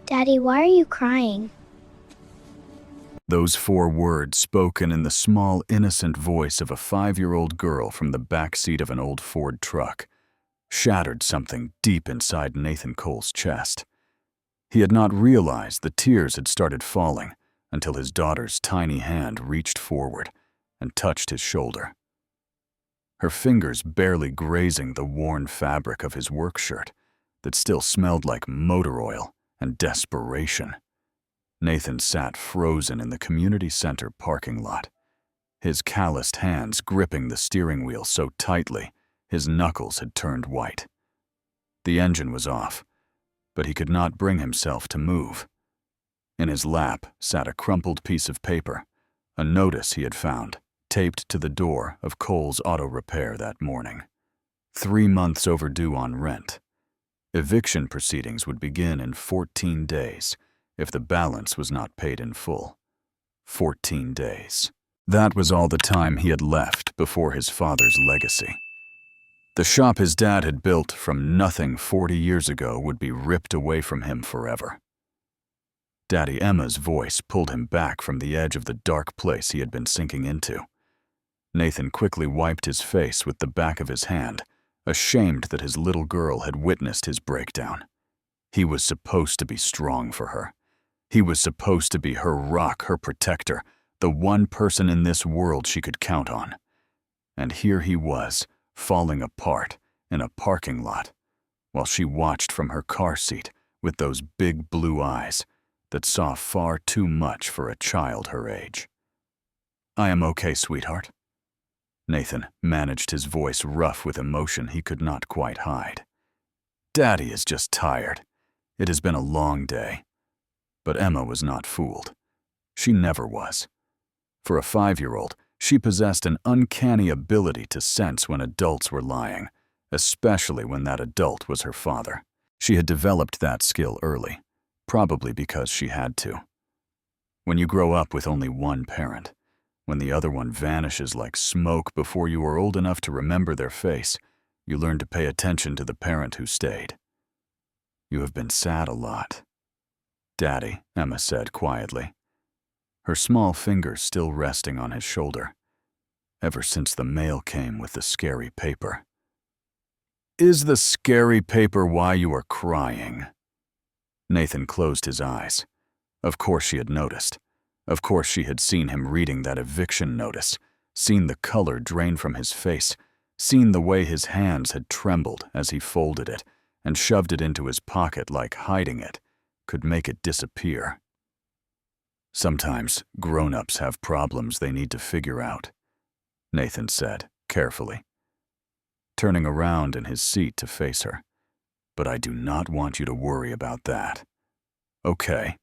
Daddy, why are you crying? Those 4 words, spoken in the small, innocent voice of a 5-year-old girl from the back seat of an old Ford truck, shattered something deep inside Nathan Cole's chest. He had not realized the tears had started falling until his daughter's tiny hand reached forward and touched his shoulder. Her fingers barely grazing the worn fabric of his work shirt that still smelled like motor oil and desperation. Nathan sat frozen in the community center parking lot, his calloused hands gripping the steering wheel so tightly his knuckles had turned white. The engine was off, but he could not bring himself to move. In his lap sat a crumpled piece of paper, a notice he had found, taped to the door of Cole's auto repair that morning. 3 months overdue on rent. Eviction proceedings would begin in 14 days if the balance was not paid in full. 14 days. That was all the time he had left before his father's legacy. The shop his dad had built from nothing 40 years ago would be ripped away from him forever. Daddy Emma's voice pulled him back from the edge of the dark place he had been sinking into. Nathan quickly wiped his face with the back of his hand, ashamed that his little girl had witnessed his breakdown. He was supposed to be strong for her. He was supposed to be her rock, her protector, the one person in this world she could count on. And here he was, falling apart in a parking lot, while she watched from her car seat with those big blue eyes that saw far too much for a child her age. "I am okay, sweetheart." Nathan managed his voice rough with emotion he could not quite hide. "Daddy is just tired. It has been a long day." But Emma was not fooled. She never was. For a 5-year-old, she possessed an uncanny ability to sense when adults were lying, especially when that adult was her father. She had developed that skill early, probably because she had to. When you grow up with only one parent, when the other one vanishes like smoke before you are old enough to remember their face, you learn to pay attention to the parent who stayed. "You have been sad a lot." "Daddy," Emma said quietly, her small fingers still resting on his shoulder. "Ever since the mail came with the scary paper." "Is the scary paper why you are crying?" Nathan closed his eyes. Of course she had noticed. Of course she had seen him reading that eviction notice, seen the color drain from his face, seen the way his hands had trembled as he folded it and shoved it into his pocket like hiding it could make it disappear. "Sometimes grown-ups have problems they need to figure out," Nathan said, carefully, turning around in his seat to face her. "But I do not want you to worry about that. Okay?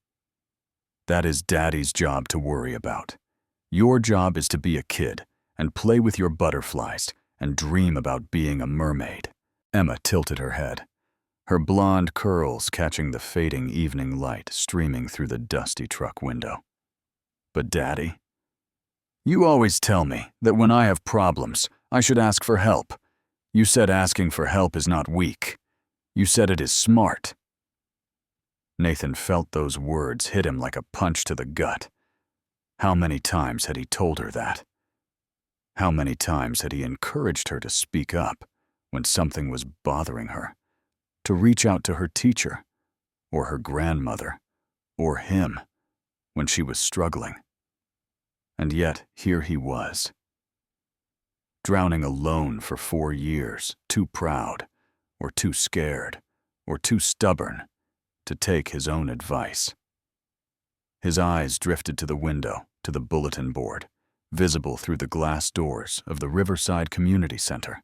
That is Daddy's job to worry about. Your job is to be a kid and play with your butterflies and dream about being a mermaid." Emma tilted her head, her blonde curls catching the fading evening light streaming through the dusty truck window. "But Daddy, you always tell me that when I have problems, I should ask for help. You said asking for help is not weak. You said it is smart." Nathan felt those words hit him like a punch to the gut. How many times had he told her that? How many times had he encouraged her to speak up when something was bothering her, to reach out to her teacher, or her grandmother, or him, when she was struggling? And yet here he was, drowning alone for 4 years, too proud, or too scared, or too stubborn to take his own advice. His eyes drifted to the window, to the bulletin board, visible through the glass doors of the Riverside Community Center.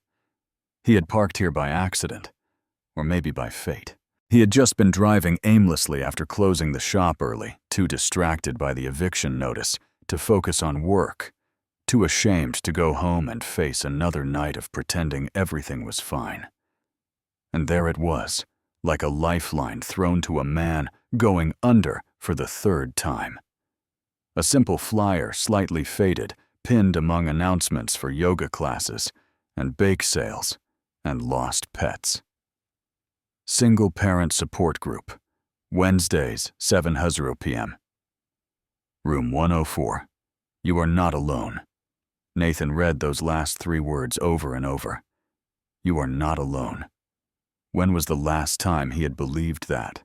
He had parked here by accident, or maybe by fate. He had just been driving aimlessly after closing the shop early, too distracted by the eviction notice to focus on work, too ashamed to go home and face another night of pretending everything was fine. And there it was, like a lifeline thrown to a man going under for the 3rd time. A simple flyer, slightly faded, pinned among announcements for yoga classes and bake sales and lost pets. Single parent support group. Wednesdays, 7:00 p.m. Room 104. You are not alone. Nathan read those last 3 words over and over. You are not alone. When was the last time he had believed that?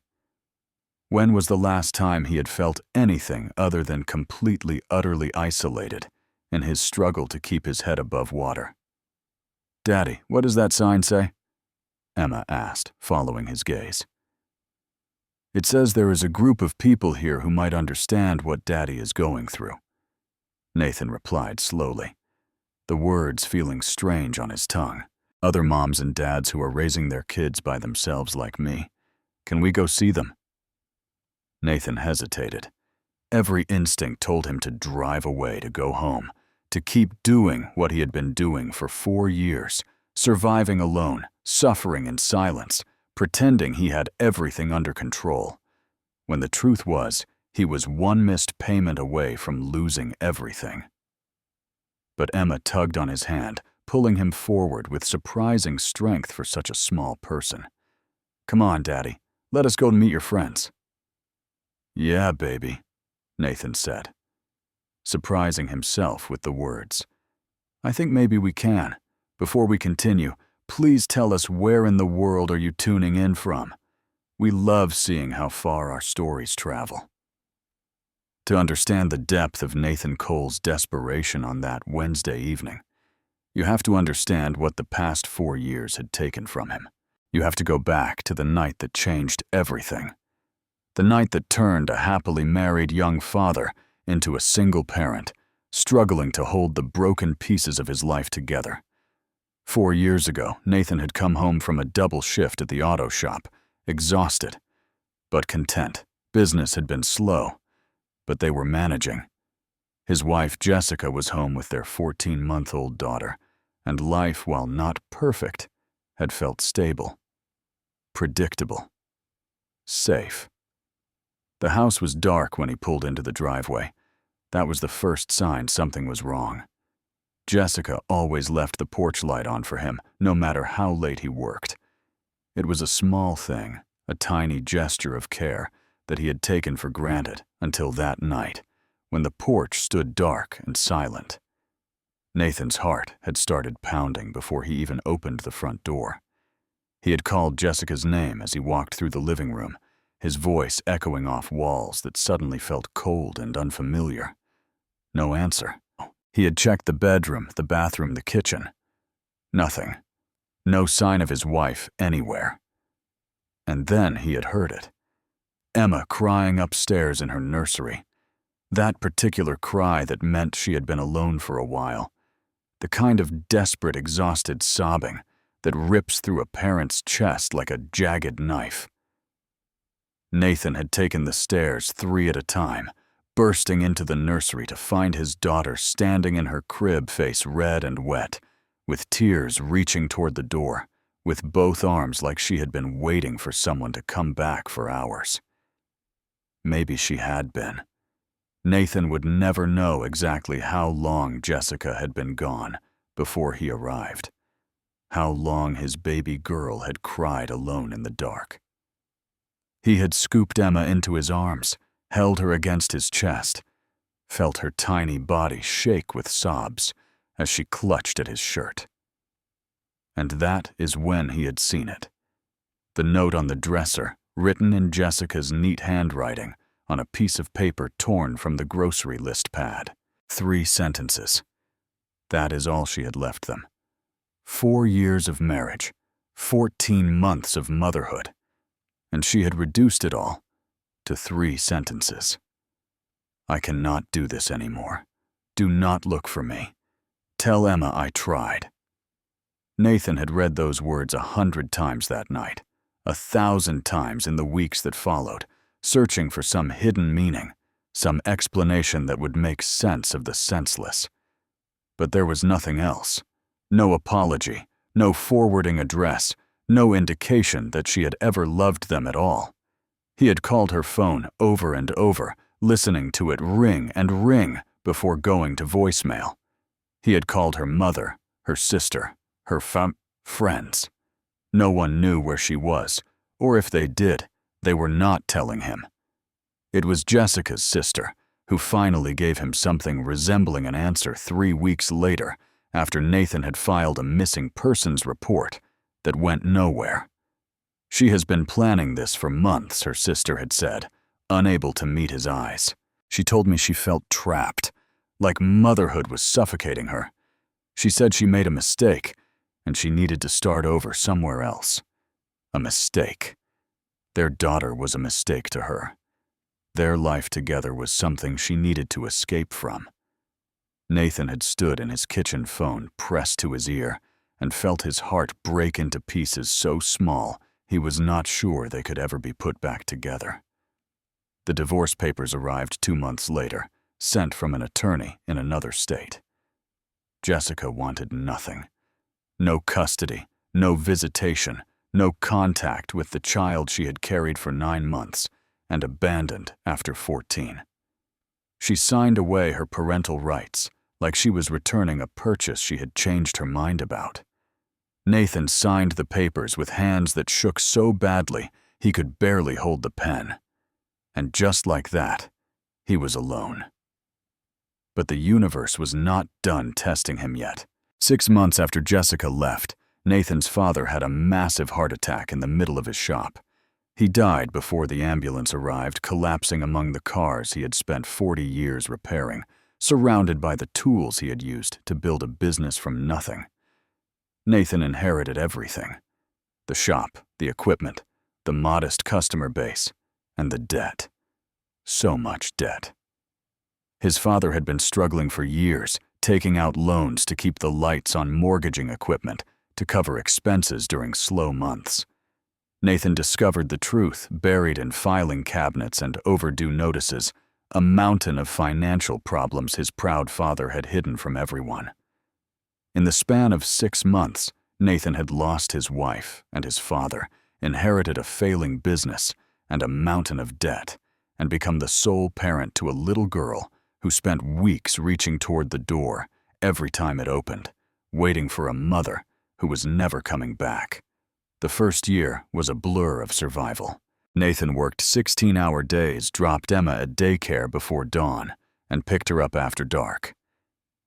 When was the last time he had felt anything other than completely, utterly isolated in his struggle to keep his head above water? "Daddy, what does that sign say?" Emma asked, following his gaze. "It says there is a group of people here who might understand what Daddy is going through," Nathan replied slowly, the words feeling strange on his tongue. "Other moms and dads who are raising their kids by themselves like me. Can we go see them?" Nathan hesitated. Every instinct told him to drive away, to go home, to keep doing what he had been doing for 4 years, surviving alone, suffering in silence, pretending he had everything under control, when the truth was he was one missed payment away from losing everything. But Emma tugged on his hand, pulling him forward with surprising strength for such a small person. "Come on, Daddy, let us go meet your friends." "Yeah, baby," Nathan said, surprising himself with the words. "I think maybe we can. Before we continue, please tell us where in the world are you tuning in from? We love seeing how far our stories travel." To understand the depth of Nathan Cole's desperation on that Wednesday evening, you have to understand what the past 4 years had taken from him. You have to go back to the night that changed everything. The night that turned a happily married young father into a single parent, struggling to hold the broken pieces of his life together. 4 years ago, Nathan had come home from a double shift at the auto shop, exhausted, but content. Business had been slow, but they were managing. His wife, Jessica, was home with their 14-month-old daughter, and life, while not perfect, had felt stable, predictable, safe. The house was dark when he pulled into the driveway. That was the first sign something was wrong. Jessica always left the porch light on for him, no matter how late he worked. It was a small thing, a tiny gesture of care that he had taken for granted until that night, when the porch stood dark and silent. Nathan's heart had started pounding before he even opened the front door. He had called Jessica's name as he walked through the living room, his voice echoing off walls that suddenly felt cold and unfamiliar. No answer. He had checked the bedroom, the bathroom, the kitchen. Nothing. No sign of his wife anywhere. And then he had heard it. Emma crying upstairs in her nursery. That particular cry that meant she had been alone for a while. The kind of desperate, exhausted sobbing that rips through a parent's chest like a jagged knife. Nathan had taken the stairs 3 at a time, bursting into the nursery to find his daughter standing in her crib, face red and wet, with tears reaching toward the door, with both arms like she had been waiting for someone to come back for hours. Maybe she had been. Nathan would never know exactly how long Jessica had been gone before he arrived, how long his baby girl had cried alone in the dark. He had scooped Emma into his arms, held her against his chest, felt her tiny body shake with sobs as she clutched at his shirt. And that is when he had seen it. The note on the dresser, written in Jessica's neat handwriting on a piece of paper torn from the grocery list pad. 3 sentences. That is all she had left them. 4 years of marriage, 14 months of motherhood, and she had reduced it all to 3 sentences. "I cannot do this anymore. Do not look for me. Tell Emma I tried." Nathan had read those words 100 times that night, 1,000 times in the weeks that followed, searching for some hidden meaning, some explanation that would make sense of the senseless. But there was nothing else. No apology, no forwarding address, no indication that she had ever loved them at all. He had called her phone over and over, listening to it ring and ring before going to voicemail. He had called her mother, her sister, her friends. No one knew where she was, or if they did, They were not telling him. It was Jessica's sister, who finally gave him something resembling an answer 3 weeks later, after Nathan had filed a missing persons report that went nowhere. She has been planning this for months, her sister had said, unable to meet his eyes. She told me she felt trapped, like motherhood was suffocating her. She said she made a mistake, and she needed to start over somewhere else. A mistake. Their daughter was a mistake to her. Their life together was something she needed to escape from. Nathan had stood in his kitchen phone pressed to his ear and felt his heart break into pieces so small he was not sure they could ever be put back together. The divorce papers arrived 2 months later, sent from an attorney in another state. Jessica wanted nothing. No custody, no visitation, no contact with the child she had carried for 9 months and abandoned after 14. She signed away her parental rights like she was returning a purchase she had changed her mind about. Nathan signed the papers with hands that shook so badly he could barely hold the pen. And just like that, he was alone. But the universe was not done testing him yet. 6 months after Jessica left, Nathan's father had a massive heart attack in the middle of his shop. He died before the ambulance arrived, collapsing among the cars he had spent 40 years repairing, surrounded by the tools he had used to build a business from nothing. Nathan inherited everything: the shop, the equipment, the modest customer base, and the debt. So much debt. His father had been struggling for years, taking out loans to keep the lights on mortgaging equipment to cover expenses during slow months. Nathan discovered the truth buried in filing cabinets and overdue notices, a mountain of financial problems his proud father had hidden from everyone. In the span of 6 months, Nathan had lost his wife and his father, inherited a failing business and a mountain of debt, and become the sole parent to a little girl who spent weeks reaching toward the door every time it opened, waiting for a mother who was never coming back. The first year was a blur of survival. Nathan worked 16-hour days, dropped Emma at daycare before dawn, and picked her up after dark.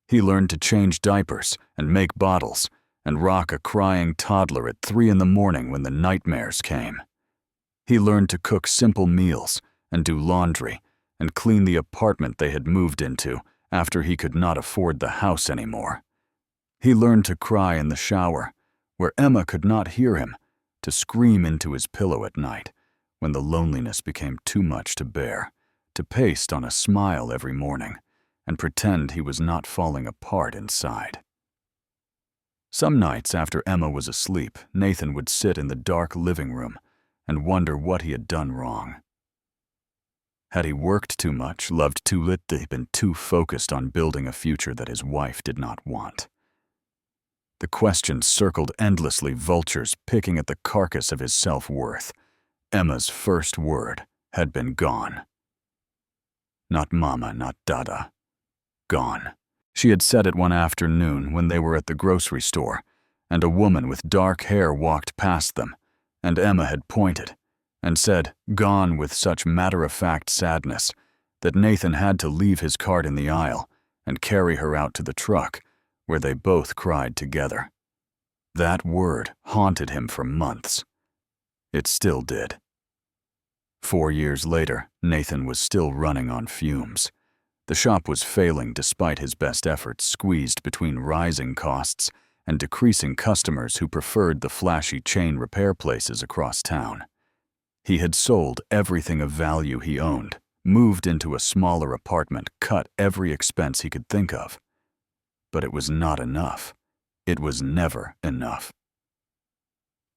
He learned to change diapers and make bottles and rock a crying toddler at 3 in the morning when the nightmares came. He learned to cook simple meals and do laundry and clean the apartment they had moved into after he could not afford the house anymore. He learned to cry in the shower, where Emma could not hear him, to scream into his pillow at night when the loneliness became too much to bear, to paste on a smile every morning and pretend he was not falling apart inside. Some nights after Emma was asleep, Nathan would sit in the dark living room and wonder what he had done wrong. Had he worked too much, loved too little, been too focused on building a future that his wife did not want? The questions circled endlessly, vultures picking at the carcass of his self-worth. Emma's first word had been gone. Not mama, not dada. Gone. She had said it one afternoon when they were at the grocery store, and a woman with dark hair walked past them, and Emma had pointed and said, gone, with such matter-of-fact sadness that Nathan had to leave his cart in the aisle and carry her out to the truck, where they both cried together. That word haunted him for months. It still did. 4 years later, Nathan was still running on fumes. The shop was failing despite his best efforts, squeezed between rising costs and decreasing customers who preferred the flashy chain repair places across town. He had sold everything of value he owned, moved into a smaller apartment, cut every expense he could think of. But it was not enough. It was never enough.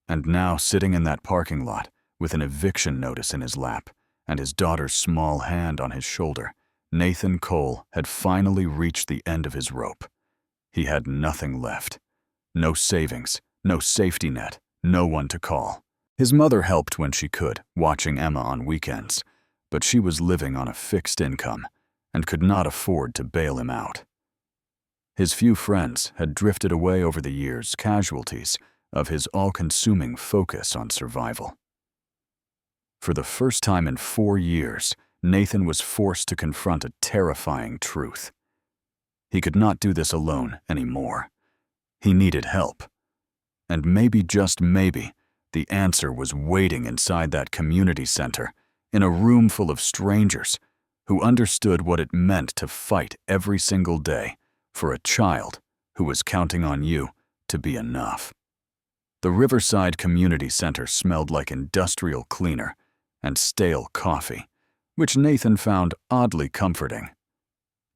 And now, sitting in that parking lot, with an eviction notice in his lap and his daughter's small hand on his shoulder, Nathan Cole had finally reached the end of his rope. He had nothing left. No savings, no safety net, no one to call. His mother helped when she could, watching Emma on weekends, but she was living on a fixed income and could not afford to bail him out. His few friends had drifted away over the years, casualties of his all-consuming focus on survival. For the first time in 4 years, Nathan was forced to confront a terrifying truth. He could not do this alone anymore. He needed help. And maybe, just maybe, the answer was waiting inside that community center, in a room full of strangers who understood what it meant to fight every single day for a child who was counting on you to be enough. The Riverside Community Center smelled like industrial cleaner and stale coffee, which Nathan found oddly comforting.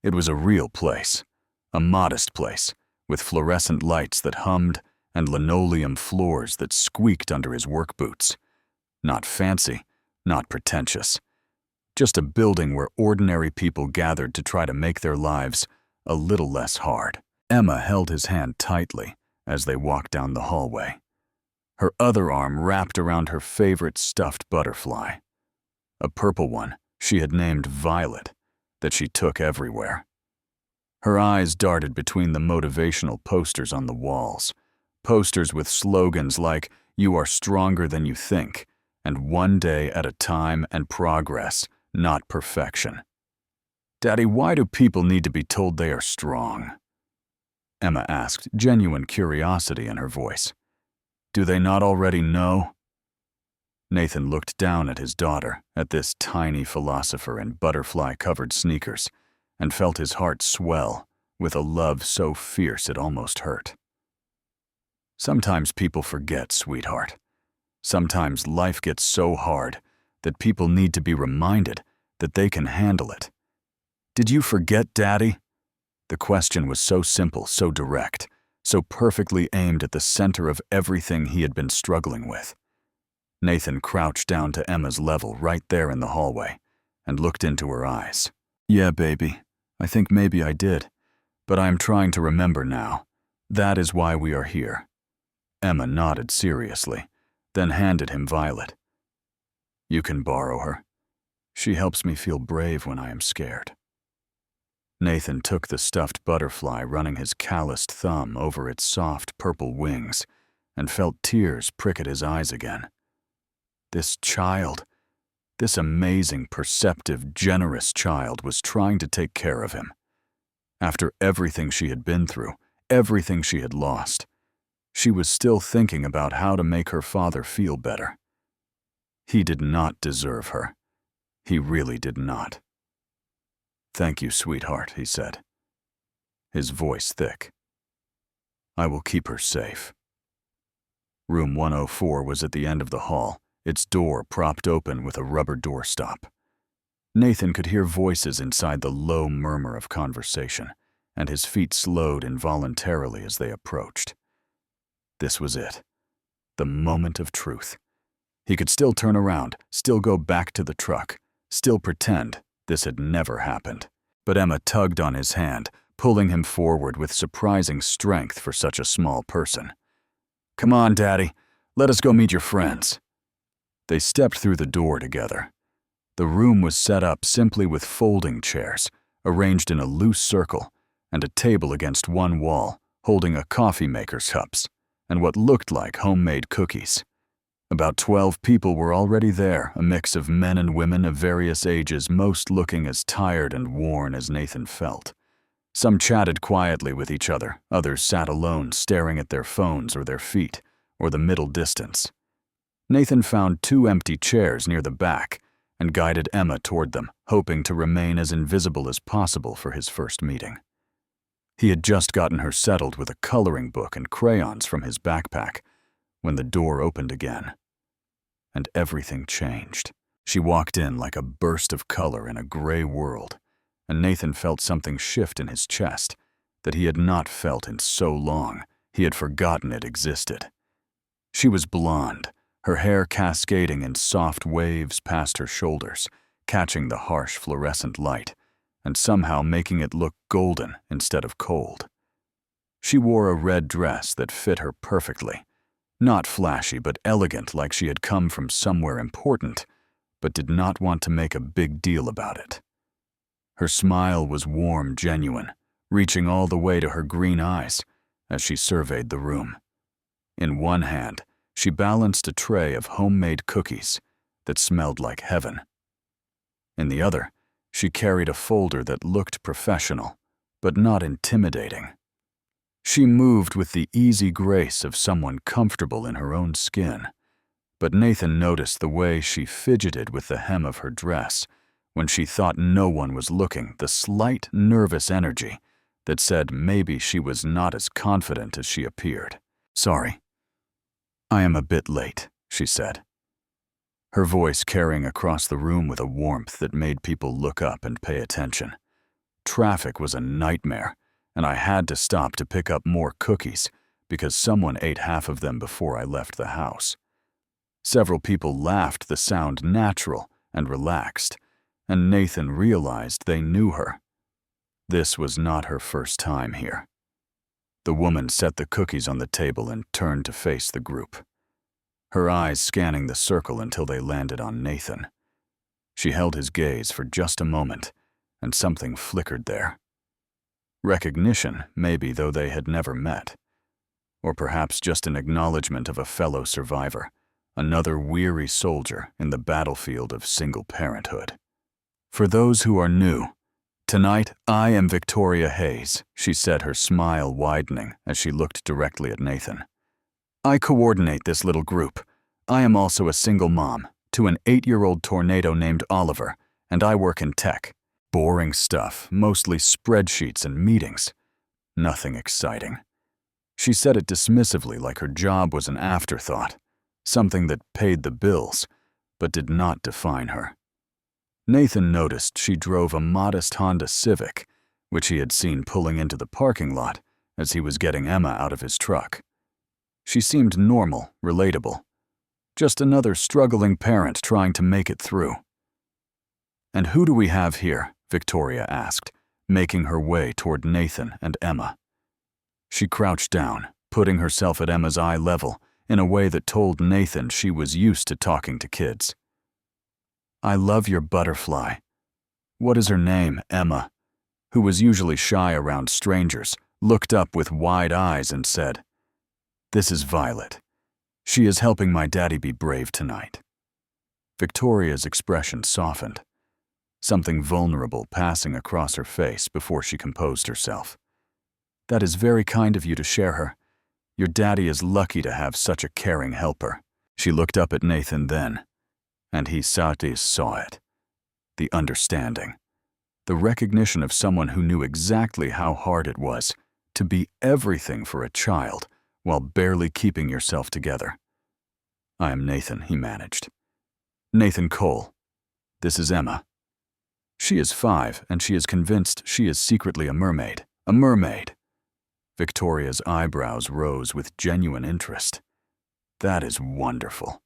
It was a real place, a modest place, with fluorescent lights that hummed and linoleum floors that squeaked under his work boots. Not fancy, not pretentious. Just a building where ordinary people gathered to try to make their lives a little less hard. Emma held his hand tightly as they walked down the hallway. Her other arm wrapped around her favorite stuffed butterfly, a purple one she had named Violet, that she took everywhere. Her eyes darted between the motivational posters on the walls, posters with slogans like, "You are stronger than you think," and "One day at a time and progress, not perfection." "Daddy, why do people need to be told they are strong?" Emma asked, genuine curiosity in her voice. "Do they not already know?" Nathan looked down at his daughter, at this tiny philosopher in butterfly-covered sneakers, and felt his heart swell with a love so fierce it almost hurt. "Sometimes people forget, sweetheart. Sometimes life gets so hard that people need to be reminded that they can handle it. Did you forget, Daddy?" The question was so simple, so direct, so perfectly aimed at the center of everything he had been struggling with. Nathan crouched down to Emma's level right there in the hallway and looked into her eyes. "Yeah, baby, I think maybe I did, but I am trying to remember now. That is why we are here." Emma nodded seriously, then handed him Violet. "You can borrow her. She helps me feel brave when I am scared." Nathan took the stuffed butterfly, running his calloused thumb over its soft purple wings, and felt tears prick at his eyes again. This child, this amazing, perceptive, generous child was trying to take care of him. After everything she had been through, everything she had lost, she was still thinking about how to make her father feel better. He did not deserve her. He really did not. "Thank you, sweetheart," he said, his voice thick. "I will keep her safe." Room 104 was at the end of the hall, its door propped open with a rubber doorstop. Nathan could hear voices inside the low murmur of conversation, and his feet slowed involuntarily as they approached. This was it, the moment of truth. He could still turn around, still go back to the truck, still pretend this had never happened. But Emma tugged on his hand, pulling him forward with surprising strength for such a small person. "Come on, Daddy. Let us go meet your friends." They stepped through the door together. The room was set up simply with folding chairs, arranged in a loose circle, and a table against one wall, holding a coffee maker's cups and what looked like homemade cookies. About 12 people were already there, a mix of men and women of various ages, most looking as tired and worn as Nathan felt. Some chatted quietly with each other, others sat alone, staring at their phones or their feet, or the middle distance. Nathan found 2 empty chairs near the back and guided Emma toward them, hoping to remain as invisible as possible for his first meeting. He had just gotten her settled with a coloring book and crayons from his backpack when the door opened again. And everything changed. She walked in like a burst of color in a gray world, and Nathan felt something shift in his chest that he had not felt in so long he had forgotten it existed. She was blonde, her hair cascading in soft waves past her shoulders, catching the harsh fluorescent light, and somehow making it look golden instead of cold. She wore a red dress that fit her perfectly, not flashy but elegant, like she had come from somewhere important, but did not want to make a big deal about it. Her smile was warm, genuine, reaching all the way to her green eyes as she surveyed the room. In one hand, she balanced a tray of homemade cookies, that smelled like heaven. In the other, she carried a folder that looked professional, but not intimidating. She moved with the easy grace of someone comfortable in her own skin, but Nathan noticed the way she fidgeted with the hem of her dress when she thought no one was looking, the slight nervous energy that said maybe she was not as confident as she appeared. "Sorry, I am a bit late," she said, her voice carrying across the room with a warmth that made people look up and pay attention. Traffic was a nightmare, and I had to stop to pick up more cookies because someone ate half of them before I left the house. Several people laughed, the sound natural and relaxed, and Nathan realized they knew her. This was not her first time here. The woman set the cookies on the table and turned to face the group, her eyes scanning the circle until they landed on Nathan. She held his gaze for just a moment, and something flickered there. Recognition, maybe, though they had never met. Or perhaps just an acknowledgement of a fellow survivor, another weary soldier in the battlefield of single parenthood. "For those who are new, tonight I am Victoria Hayes," she said, her smile widening as she looked directly at Nathan. "I coordinate this little group. I am also a single mom to an 8-year-old tornado named Oliver, and I work in tech. Boring stuff, mostly spreadsheets and meetings. Nothing exciting." She said it dismissively, like her job was an afterthought, something that paid the bills, but did not define her. Nathan noticed she drove a modest Honda Civic, which he had seen pulling into the parking lot as he was getting Emma out of his truck. She seemed normal, relatable. Just another struggling parent trying to make it through. "And who do we have here?" Victoria asked, making her way toward Nathan and Emma. She crouched down, putting herself at Emma's eye level in a way that told Nathan she was used to talking to kids. "I love your butterfly." "What is her name?" Emma, who was usually shy around strangers, looked up with wide eyes and said, "This is Violet. She is helping my daddy be brave tonight." Victoria's expression softened, something vulnerable passing across her face before she composed herself. "That is very kind of you to share her. Your daddy is lucky to have such a caring helper." She looked up at Nathan then, and he saw it. The understanding. The recognition of someone who knew exactly how hard it was to be everything for a child while barely keeping yourself together. "I am Nathan," he managed. "Nathan Cole. This is Emma. She is 5, and she is convinced she is secretly a mermaid." "A mermaid?" Victoria's eyebrows rose with genuine interest. "That is wonderful.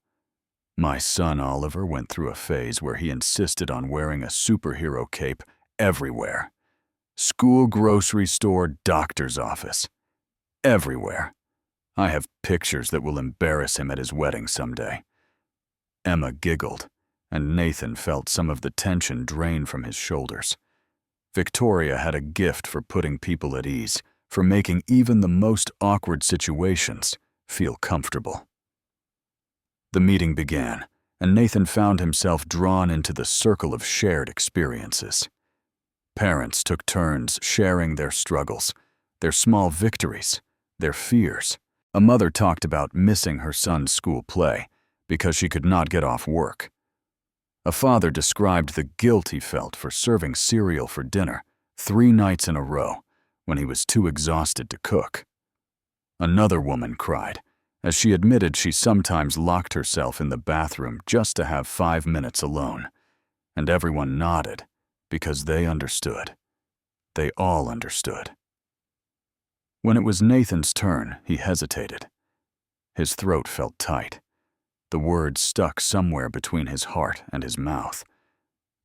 My son Oliver went through a phase where he insisted on wearing a superhero cape everywhere. School, grocery store, doctor's office. Everywhere. I have pictures that will embarrass him at his wedding someday." Emma giggled, and Nathan felt some of the tension drain from his shoulders. Victoria had a gift for putting people at ease, for making even the most awkward situations feel comfortable. The meeting began, and Nathan found himself drawn into the circle of shared experiences. Parents took turns sharing their struggles, their small victories, their fears. A mother talked about missing her son's school play because she could not get off work. A father described the guilt he felt for serving cereal for dinner 3 nights in a row when he was too exhausted to cook. Another woman cried as she admitted she sometimes locked herself in the bathroom just to have 5 minutes alone, and everyone nodded because they understood. They all understood. When it was Nathan's turn, he hesitated. His throat felt tight. The words stuck somewhere between his heart and his mouth.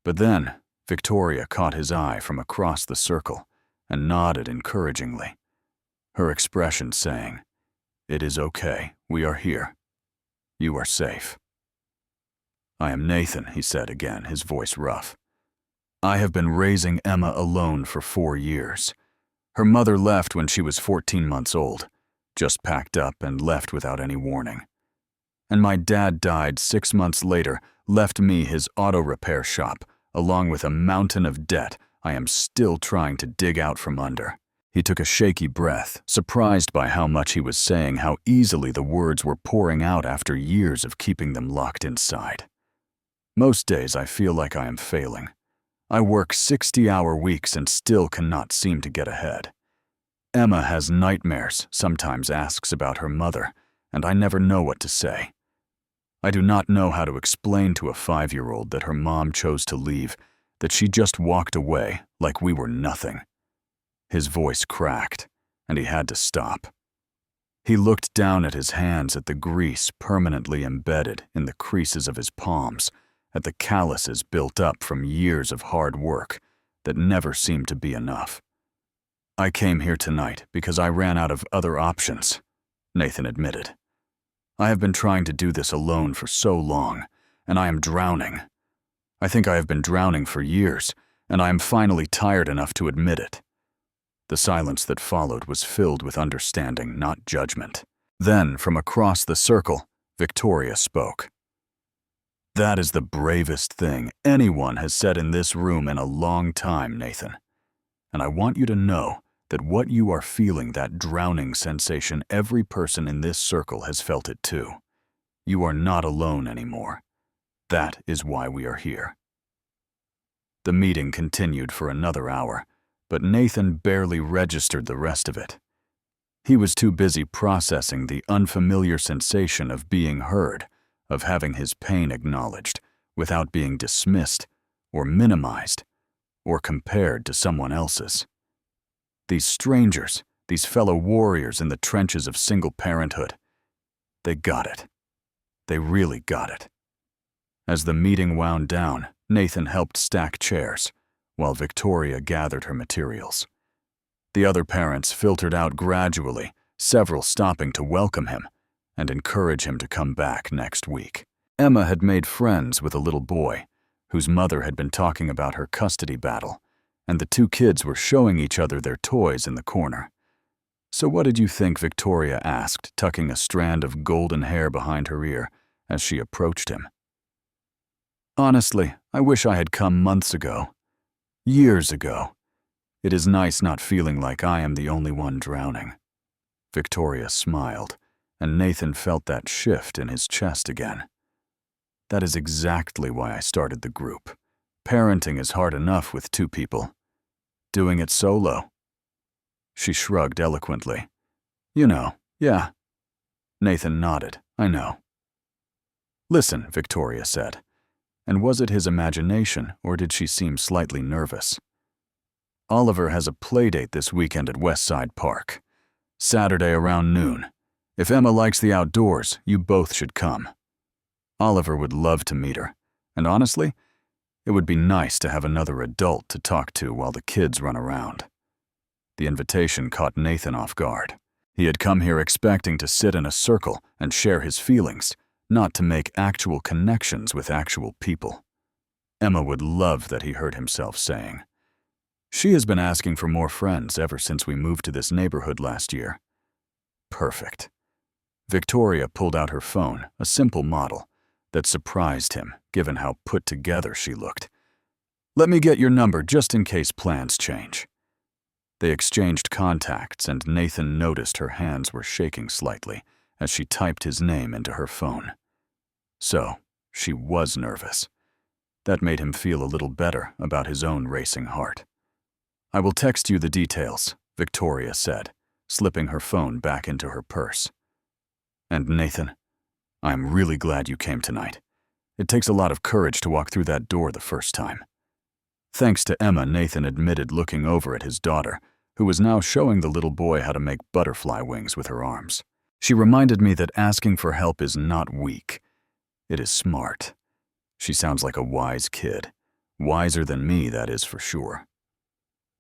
But then, Victoria caught his eye from across the circle and nodded encouragingly, her expression saying, "It is okay, we are here. You are safe." "I am Nathan," he said again, his voice rough. "I have been raising Emma alone for 4 years. Her mother left when she was 14 months old, just packed up and left without any warning. And my dad died 6 months later left me his auto repair shop, along with a mountain of debt I am still trying to dig out from under. He took a shaky breath, surprised by how much he was saying, how easily the words were pouring out after years of keeping them locked inside. Most days I feel like I am failing. I work 60-hour weeks and still cannot seem to get ahead. Emma has nightmares, sometimes asks about her mother, and I never know what to say. I do not know how to explain to a 5-year-old that her mom chose to leave, that she just walked away like we were nothing. His voice cracked, and he had to stop. He looked down at his hands, at the grease permanently embedded in the creases of his palms, at the calluses built up from years of hard work that never seemed to be enough. I came here tonight because I ran out of other options, Nathan admitted. I have been trying to do this alone for so long, and I am drowning. I think I have been drowning for years, and I am finally tired enough to admit it. The silence that followed was filled with understanding, not judgment. Then, from across the circle, Victoria spoke. That is the bravest thing anyone has said in this room in a long time, Nathan. And I want you to know that what you are feeling, that drowning sensation, every person in this circle has felt it too. You are not alone anymore. That is why we are here. The meeting continued for another hour, but Nathan barely registered the rest of it. He was too busy processing the unfamiliar sensation of being heard, of having his pain acknowledged, without being dismissed or minimized or compared to someone else's. These strangers, these fellow warriors in the trenches of single parenthood, they got it. They really got it. As the meeting wound down, Nathan helped stack chairs, while Victoria gathered her materials. The other parents filtered out gradually, several stopping to welcome him and encourage him to come back next week. Emma had made friends with a little boy, whose mother had been talking about her custody battle, and the two kids were showing each other their toys in the corner. "So what did you think?" Victoria asked, tucking a strand of golden hair behind her ear as she approached him. "Honestly, I wish I had come months ago. Years ago. It is nice not feeling like I am the only one drowning." Victoria smiled, and Nathan felt that shift in his chest again. That is exactly why I started the group. Parenting is hard enough with two people. Doing it solo? She shrugged eloquently. "You know, yeah." Nathan nodded. "I know." "Listen," Victoria said. And was it his imagination, or did she seem slightly nervous? "Oliver has a playdate this weekend at Westside Park. Saturday around noon. If Emma likes the outdoors, you both should come. Oliver would love to meet her, and honestly, it would be nice to have another adult to talk to while the kids run around." The invitation caught Nathan off guard. He had come here expecting to sit in a circle and share his feelings, not to make actual connections with actual people. Emma would love that, he heard himself saying. She has been asking for more friends ever since we moved to this neighborhood last year. Perfect. Victoria pulled out her phone, a simple model, that surprised him, given how put together she looked. "Let me get your number just in case plans change." They exchanged contacts, and Nathan noticed her hands were shaking slightly as she typed his name into her phone. So, she was nervous. That made him feel a little better about his own racing heart. "I will text you the details," Victoria said, slipping her phone back into her purse. "And Nathan, I'm really glad you came tonight. It takes a lot of courage to walk through that door the first time." Thanks to Emma, Nathan admitted, looking over at his daughter, who was now showing the little boy how to make butterfly wings with her arms. "She reminded me that asking for help is not weak. It is smart. She sounds like a wise kid. Wiser than me, that is for sure."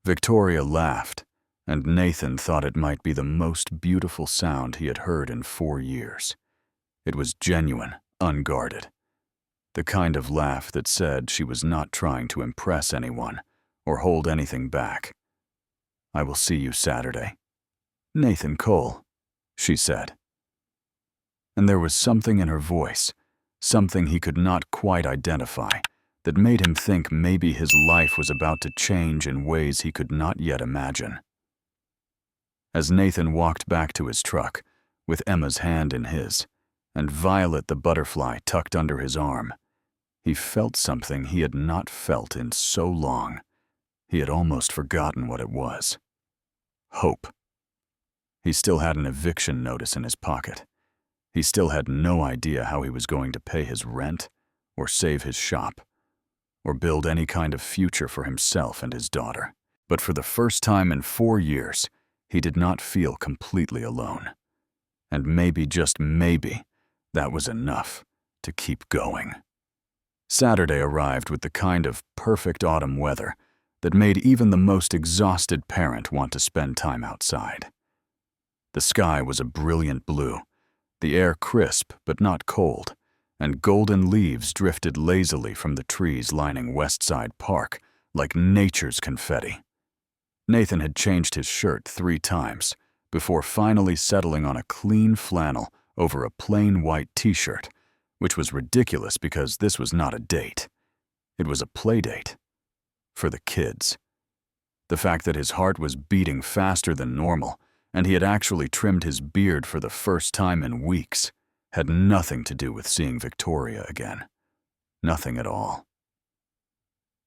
Victoria laughed, and Nathan thought it might be the most beautiful sound he had heard in 4 years. It was genuine, unguarded. The kind of laugh that said she was not trying to impress anyone or hold anything back. "I will see you Saturday. Nathan Cole," she said. And there was something in her voice, something he could not quite identify, that made him think maybe his life was about to change in ways he could not yet imagine. As Nathan walked back to his truck, with Emma's hand in his, and Violet the butterfly tucked under his arm, he felt something he had not felt in so long. He had almost forgotten what it was. Hope. He still had an eviction notice in his pocket. He still had no idea how he was going to pay his rent, or save his shop, or build any kind of future for himself and his daughter. But for the first time in 4 years, he did not feel completely alone. And maybe, just maybe, that was enough to keep going. Saturday arrived with the kind of perfect autumn weather that made even the most exhausted parent want to spend time outside. The sky was a brilliant blue, the air crisp but not cold, and golden leaves drifted lazily from the trees lining Westside Park like nature's confetti. Nathan had changed his shirt 3 times before finally settling on a clean flannel over a plain white t-shirt, which was ridiculous because this was not a date. It was a play date. For the kids. The fact that his heart was beating faster than normal, and he had actually trimmed his beard for the first time in weeks, had nothing to do with seeing Victoria again. Nothing at all.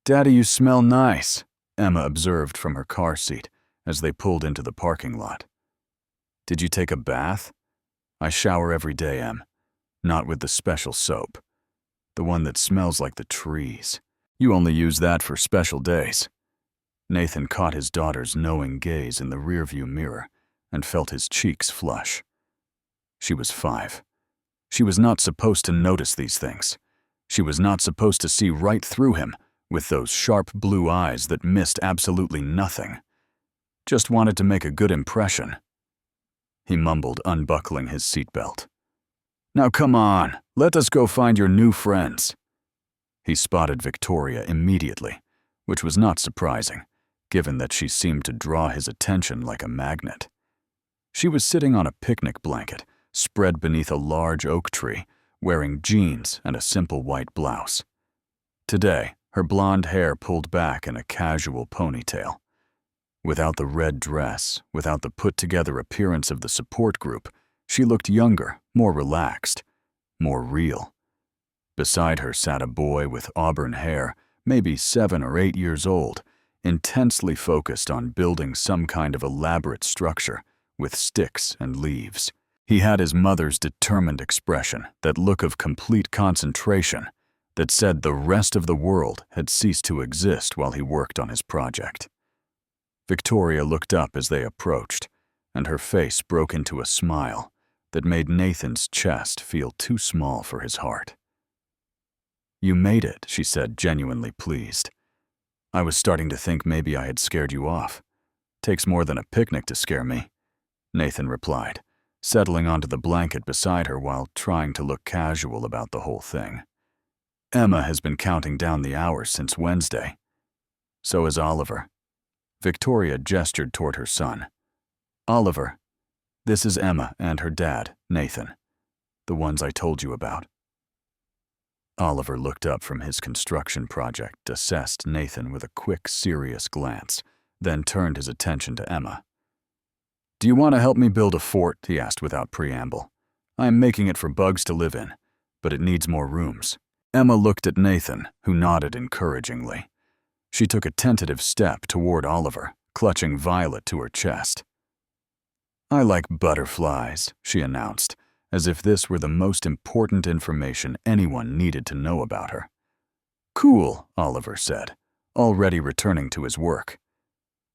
"Daddy, you smell nice," Emma observed from her car seat as they pulled into the parking lot. "Did you take a bath?" "I shower every day, Em. Not with the special soap. The one that smells like the trees. You only use that for special days." Nathan caught his daughter's knowing gaze in the rearview mirror and felt his cheeks flush. She was 5. She was not supposed to notice these things. She was not supposed to see right through him with those sharp blue eyes that missed absolutely nothing. Just wanted to make a good impression. He mumbled, unbuckling his seatbelt. "Now come on, let us go find your new friends." He spotted Victoria immediately, which was not surprising, given that she seemed to draw his attention like a magnet. She was sitting on a picnic blanket, spread beneath a large oak tree, wearing jeans and a simple white blouse. Today, her blonde hair pulled back in a casual ponytail. Without the red dress, without the put-together appearance of the support group, she looked younger, more relaxed, more real. Beside her sat a boy with auburn hair, maybe 7 or 8 years old, intensely focused on building some kind of elaborate structure with sticks and leaves. He had his mother's determined expression, that look of complete concentration that said the rest of the world had ceased to exist while he worked on his project. Victoria looked up as they approached, and her face broke into a smile that made Nathan's chest feel too small for his heart. "You made it," she said, genuinely pleased. "I was starting to think maybe I had scared you off. Takes more than a picnic to scare me," Nathan replied, settling onto the blanket beside her while trying to look casual about the whole thing. "Emma has been counting down the hours since Wednesday. So has Oliver." Victoria gestured toward her son. "Oliver, this is Emma and her dad, Nathan. The ones I told you about." Oliver looked up from his construction project, assessed Nathan with a quick, serious glance, then turned his attention to Emma. "Do you want to help me build a fort?" he asked without preamble. "I am making it for bugs to live in, but it needs more rooms." Emma looked at Nathan, who nodded encouragingly. She took a tentative step toward Oliver, clutching Violet to her chest. "I like butterflies," she announced, as if this were the most important information anyone needed to know about her. "Cool," Oliver said, already returning to his work.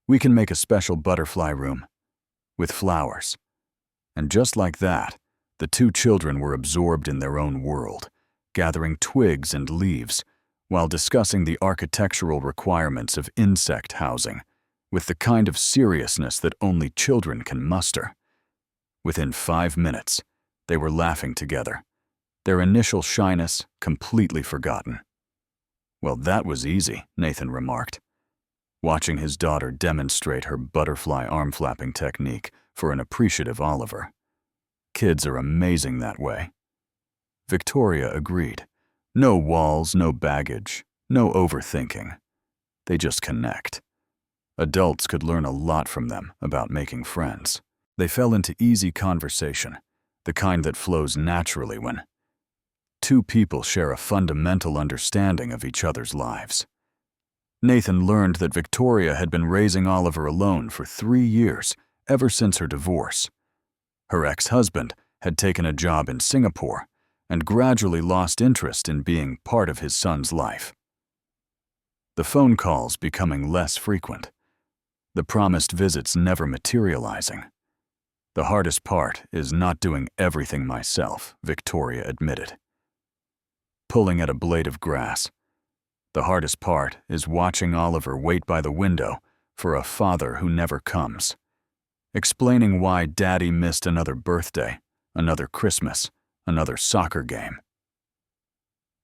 "We can make a special butterfly room, with flowers." And just like that, the 2 children were absorbed in their own world, gathering twigs and leaves, while discussing the architectural requirements of insect housing, with the kind of seriousness that only children can muster. Within 5 minutes, they were laughing together, their initial shyness completely forgotten. "Well, that was easy," Nathan remarked, watching his daughter demonstrate her butterfly arm-flapping technique for an appreciative Oliver. Kids are amazing that way. Victoria agreed. No walls, no baggage, no overthinking. They just connect. Adults could learn a lot from them about making friends. They fell into easy conversation, the kind that flows naturally when two people share a fundamental understanding of each other's lives. Nathan learned that Victoria had been raising Oliver alone for 3 years, ever since her divorce. Her ex-husband had taken a job in Singapore and gradually lost interest in being part of his son's life. The phone calls becoming less frequent, the promised visits never materializing. The hardest part is not doing everything myself, Victoria admitted. Pulling at a blade of grass. The hardest part is watching Oliver wait by the window for a father who never comes. Explaining why Daddy missed another birthday, another Christmas, another soccer game.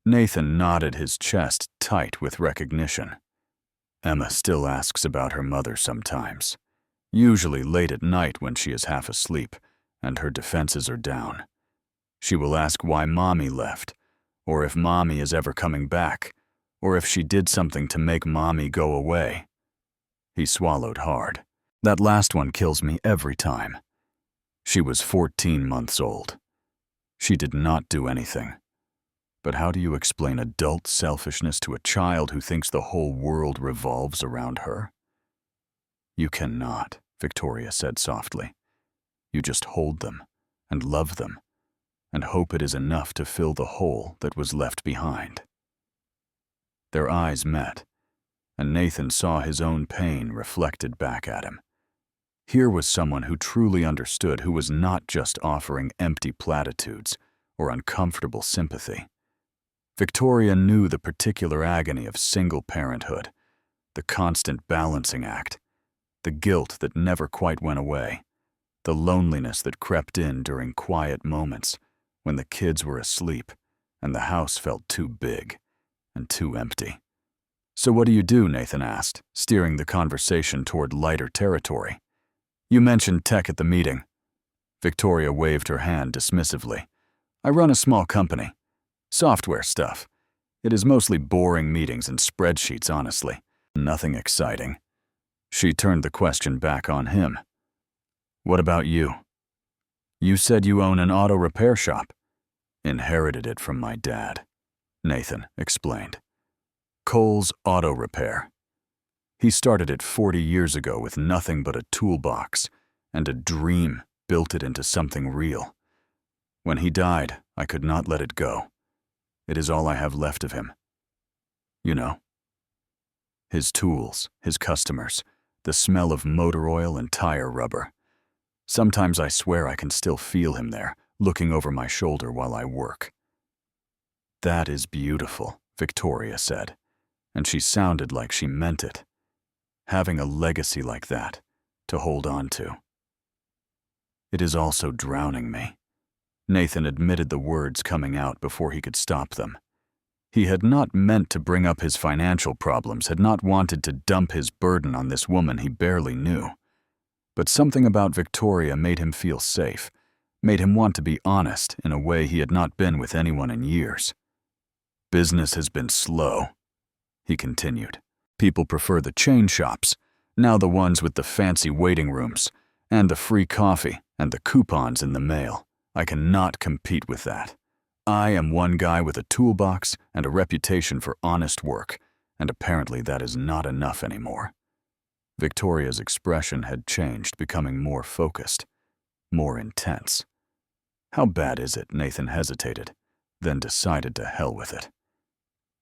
Nathan nodded, his chest tight with recognition. Emma still asks about her mother sometimes, usually late at night when she is half asleep and her defenses are down. She will ask why Mommy left, or if Mommy is ever coming back, or if she did something to make Mommy go away. He swallowed hard. That last one kills me every time. She was 14 months old. She did not do anything. But how do you explain adult selfishness to a child who thinks the whole world revolves around her? You cannot, Victoria said softly. You just hold them and love them and hope it is enough to fill the hole that was left behind. Their eyes met, and Nathan saw his own pain reflected back at him. Here was someone who truly understood, who was not just offering empty platitudes or uncomfortable sympathy. Victoria knew the particular agony of single parenthood, the constant balancing act, the guilt that never quite went away, the loneliness that crept in during quiet moments when the kids were asleep and the house felt too big and too empty. So what do you do? Nathan asked, steering the conversation toward lighter territory. You mentioned tech at the meeting. Victoria waved her hand dismissively. I run a small company. Software stuff. It is mostly boring meetings and spreadsheets, honestly. Nothing exciting. She turned the question back on him. What about you? You said you own an auto repair shop. Inherited it from my dad, Nathan explained. Cole's Auto Repair. He started it 40 years ago with nothing but a toolbox and a dream, built it into something real. When he died, I could not let it go. It is all I have left of him. You know, his tools, his customers, the smell of motor oil and tire rubber. Sometimes I swear I can still feel him there, looking over my shoulder while I work. That is beautiful, Victoria said, and she sounded like she meant it. Having a legacy like that to hold on to. It is also drowning me. Nathan admitted, the words coming out before he could stop them. He had not meant to bring up his financial problems, had not wanted to dump his burden on this woman he barely knew. But something about Victoria made him feel safe, made him want to be honest in a way he had not been with anyone in years. Business has been slow, he continued. People prefer the chain shops, now the ones with the fancy waiting rooms, and the free coffee and the coupons in the mail. I cannot compete with that. I am one guy with a toolbox and a reputation for honest work, and apparently that is not enough anymore. Victoria's expression had changed, becoming more focused, more intense. How bad is it? Nathan hesitated, then decided to hell with it.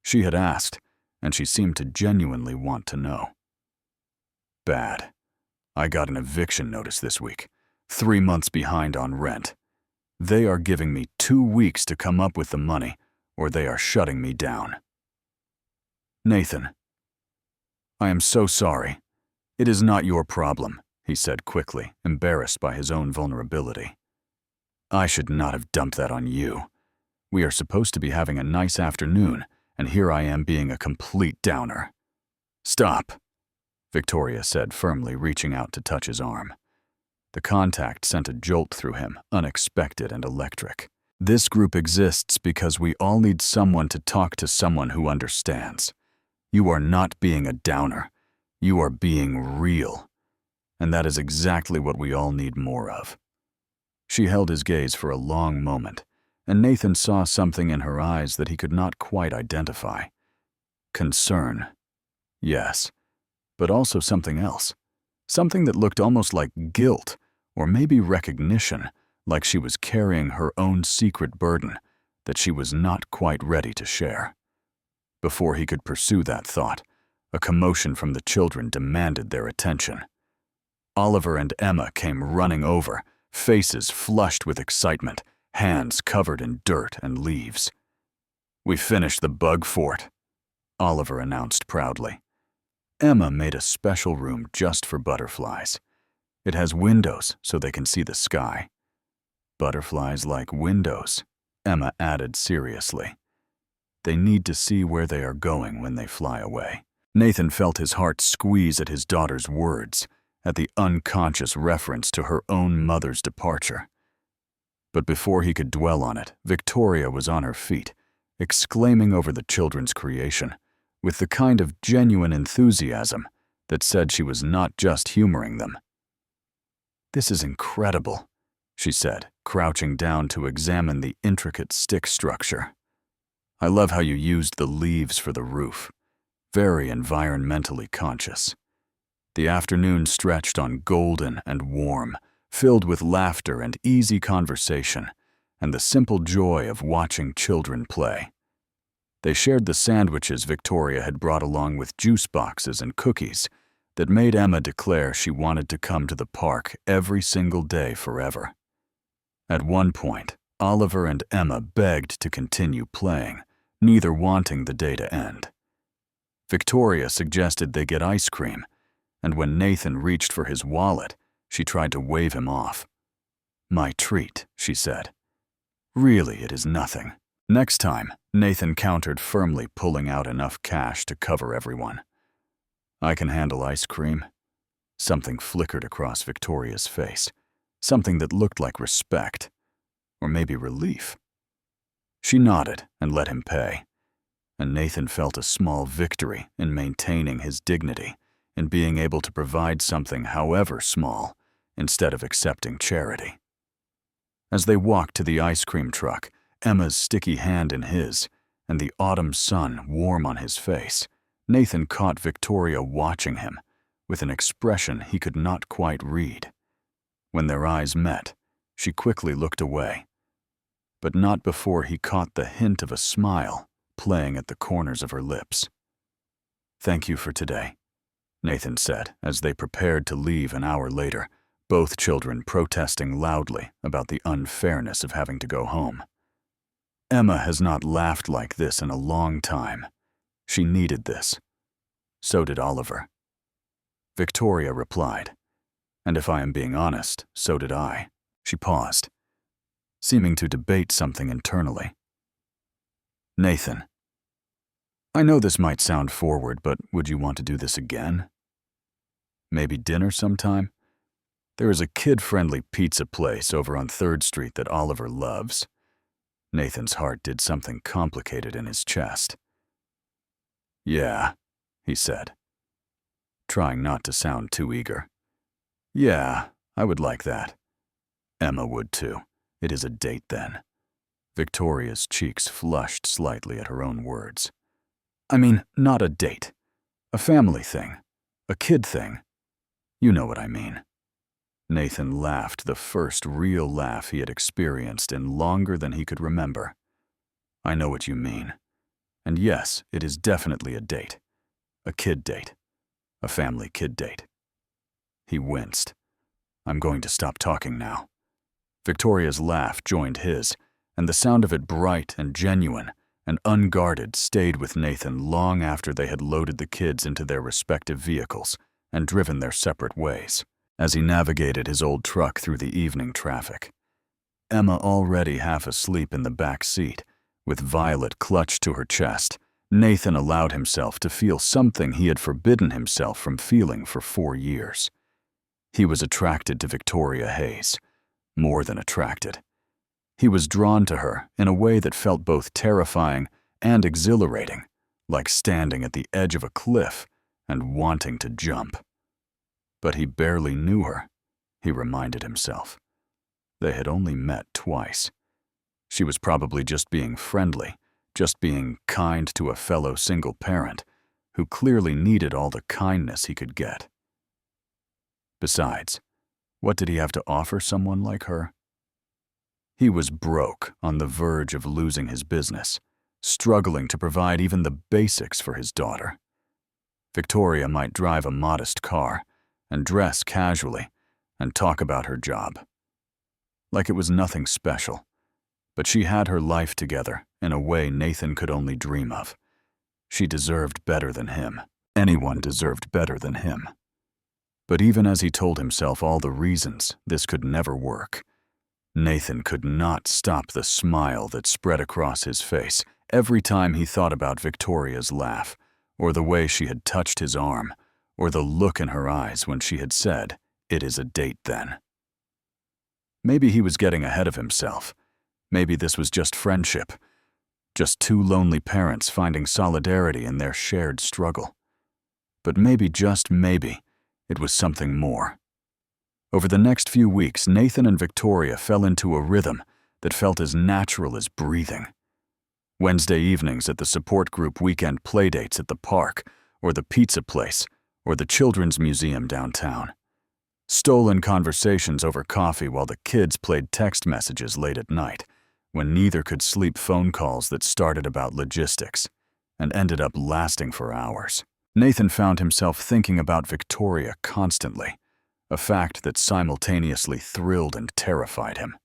She had asked, and she seemed to genuinely want to know. Bad. I got an eviction notice this week, 3 months behind on rent. They are giving me 2 weeks to come up with the money, or they are shutting me down. Nathan, I am so sorry. It is not your problem, he said quickly, embarrassed by his own vulnerability. I should not have dumped that on you. We are supposed to be having a nice afternoon, and here I am being a complete downer. Stop, Victoria said firmly, reaching out to touch his arm. The contact sent a jolt through him, unexpected and electric. This group exists because we all need someone to talk to, someone who understands. You are not being a downer. You are being real. And that is exactly what we all need more of. She held his gaze for a long moment, and Nathan saw something in her eyes that he could not quite identify. Concern. Yes, but also something else. Something that looked almost like guilt, or maybe recognition, like she was carrying her own secret burden that she was not quite ready to share. Before he could pursue that thought, a commotion from the children demanded their attention. Oliver and Emma came running over, faces flushed with excitement, hands covered in dirt and leaves. "We finished the bug fort," Oliver announced proudly. Emma made a special room just for butterflies. It has windows so they can see the sky. "Butterflies like windows," Emma added seriously. "They need to see where they are going when they fly away." Nathan felt his heart squeeze at his daughter's words, at the unconscious reference to her own mother's departure. But before he could dwell on it, Victoria was on her feet, exclaiming over the children's creation, with the kind of genuine enthusiasm that said she was not just humoring them. "This is incredible," she said, crouching down to examine the intricate stick structure. "I love how you used the leaves for the roof. Very environmentally conscious." The afternoon stretched on golden and warm, filled with laughter and easy conversation, and the simple joy of watching children play. They shared the sandwiches Victoria had brought along with juice boxes and cookies that made Emma declare she wanted to come to the park every single day forever. At one point, Oliver and Emma begged to continue playing, neither wanting the day to end. Victoria suggested they get ice cream, and when Nathan reached for his wallet, she tried to wave him off. "My treat," she said. "Really, it is nothing." Next time, Nathan countered firmly, pulling out enough cash to cover everyone. "I can handle ice cream." Something flickered across Victoria's face, something that looked like respect, or maybe relief. She nodded and let him pay, and Nathan felt a small victory in maintaining his dignity, in being able to provide something however small, instead of accepting charity. As they walked to the ice cream truck, Emma's sticky hand in his, and the autumn sun warm on his face, Nathan caught Victoria watching him, with an expression he could not quite read. When their eyes met, she quickly looked away, but not before he caught the hint of a smile playing at the corners of her lips. "Thank you for today," Nathan said as they prepared to leave an hour later, both children protesting loudly about the unfairness of having to go home. Emma has not laughed like this in a long time. She needed this. So did Oliver. Victoria replied, "And if I am being honest, so did I." She paused, seeming to debate something internally. "Nathan, I know this might sound forward, but would you want to do this again? Maybe dinner sometime? There is a kid-friendly pizza place over on 3rd Street that Oliver loves." Nathan's heart did something complicated in his chest. "Yeah," he said, trying not to sound too eager. "Yeah, I would like that." Emma would too. It is a date then. Victoria's cheeks flushed slightly at her own words. "I mean, not a date. A family thing. A kid thing. You know what I mean." Nathan laughed, the first real laugh he had experienced in longer than he could remember. "I know what you mean. And yes, it is definitely a date. A kid date. A family kid date." He winced. "I'm going to stop talking now." Victoria's laugh joined his, and the sound of it, bright and genuine and unguarded, stayed with Nathan long after they had loaded the kids into their respective vehicles and driven their separate ways. As he navigated his old truck through the evening traffic, Emma already half asleep in the back seat, with Violet clutched to her chest, Nathan allowed himself to feel something he had forbidden himself from feeling for 4 years. He was attracted to Victoria Hayes. More than attracted. He was drawn to her in a way that felt both terrifying and exhilarating, like standing at the edge of a cliff and wanting to jump. But he barely knew her, he reminded himself. They had only met twice. She was probably just being friendly, just being kind to a fellow single parent who clearly needed all the kindness he could get. Besides, what did he have to offer someone like her? He was broke, on the verge of losing his business, struggling to provide even the basics for his daughter. Victoria might drive a modest car and dress casually and talk about her job. Like it was nothing special, but she had her life together in a way Nathan could only dream of. She deserved better than him. Anyone deserved better than him. But even as he told himself all the reasons this could never work, Nathan could not stop the smile that spread across his face every time he thought about Victoria's laugh, or the way she had touched his arm, or the look in her eyes when she had said, "It is a date then." Maybe he was getting ahead of himself. Maybe this was just friendship, just two lonely parents finding solidarity in their shared struggle. But maybe, just maybe, it was something more. Over the next few weeks, Nathan and Victoria fell into a rhythm that felt as natural as breathing. Wednesday evenings at the support group weekend playdates at the park, or the pizza place, or the children's museum downtown. Stolen conversations over coffee while the kids played text messages late at night, when neither could sleep, phone calls that started about logistics and ended up lasting for hours. Nathan found himself thinking about Victoria constantly, a fact that simultaneously thrilled and terrified him.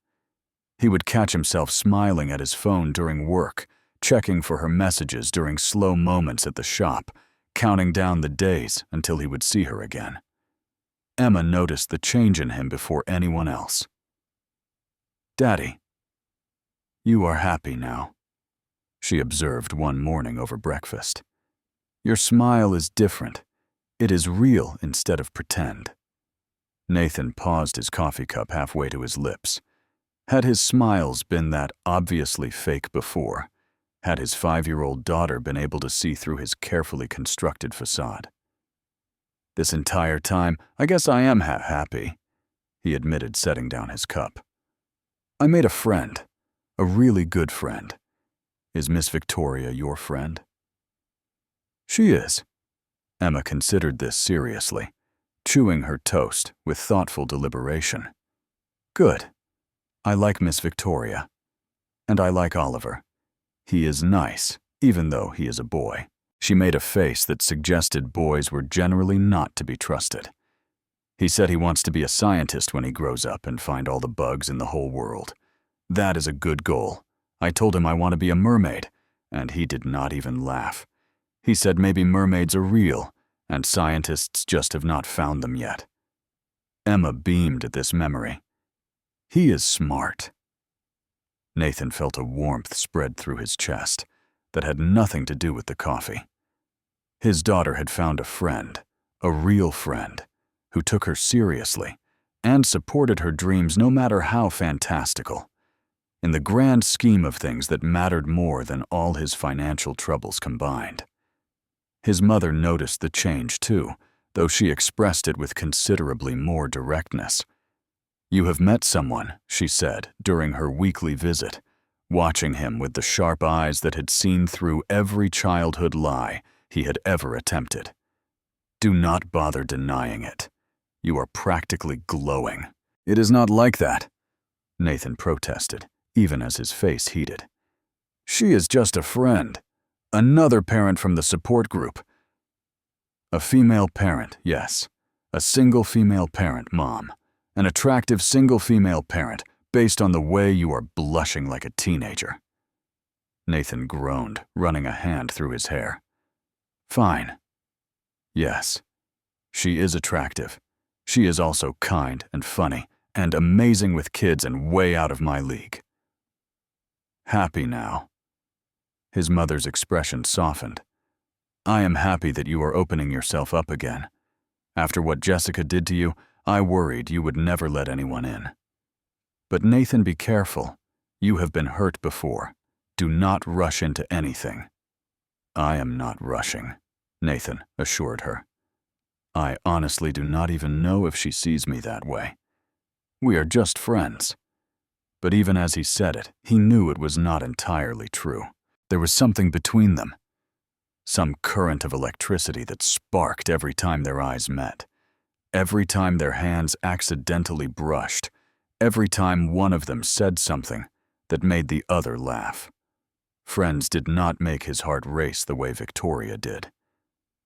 He would catch himself smiling at his phone during work, checking for her messages during slow moments at the shop, counting down the days until he would see her again. Emma noticed the change in him before anyone else. "Daddy, you are happy now," she observed one morning over breakfast. "Your smile is different. It is real instead of pretend." Nathan paused his coffee cup halfway to his lips. Had his smiles been that obviously fake before? Had his 5-year-old daughter been able to see through his carefully constructed facade? "This entire time, I guess I am happy," he admitted, setting down his cup. "I made a friend, a really good friend. Is Miss Victoria your friend?" "She is." Emma considered this seriously, chewing her toast with thoughtful deliberation. "Good. I like Miss Victoria. And I like Oliver. He is nice, even though he is a boy." She made a face that suggested boys were generally not to be trusted. "He said he wants to be a scientist when he grows up and find all the bugs in the whole world. That is a good goal. I told him I want to be a mermaid, and he did not even laugh. He said maybe mermaids are real, and scientists just have not found them yet." Emma beamed at this memory. "He is smart." Nathan felt a warmth spread through his chest that had nothing to do with the coffee. His daughter had found a friend, a real friend, who took her seriously and supported her dreams no matter how fantastical. In the grand scheme of things, that mattered more than all his financial troubles combined. His mother noticed the change too, though she expressed it with considerably more directness. "You have met someone," she said during her weekly visit, watching him with the sharp eyes that had seen through every childhood lie he had ever attempted. "Do not bother denying it. You are practically glowing." "It is not like that," Nathan protested, even as his face heated. "She is just a friend. Another parent from the support group." "A female parent, yes. A single female parent, Mom. An attractive single female parent, based on the way you are blushing like a teenager." Nathan groaned, running a hand through his hair. "Fine. Yes. She is attractive. She is also kind and funny, and amazing with kids and way out of my league." "Happy now?" His mother's expression softened. "I am happy that you are opening yourself up again. After what Jessica did to you, I worried you would never let anyone in." "But Nathan, be careful. You have been hurt before. Do not rush into anything." "I am not rushing," Nathan assured her. "I honestly do not even know if she sees me that way. We are just friends." But even as he said it, he knew it was not entirely true. There was something between them. Some current of electricity that sparked every time their eyes met. Every time their hands accidentally brushed. Every time one of them said something that made the other laugh. Friends did not make his heart race the way Victoria did.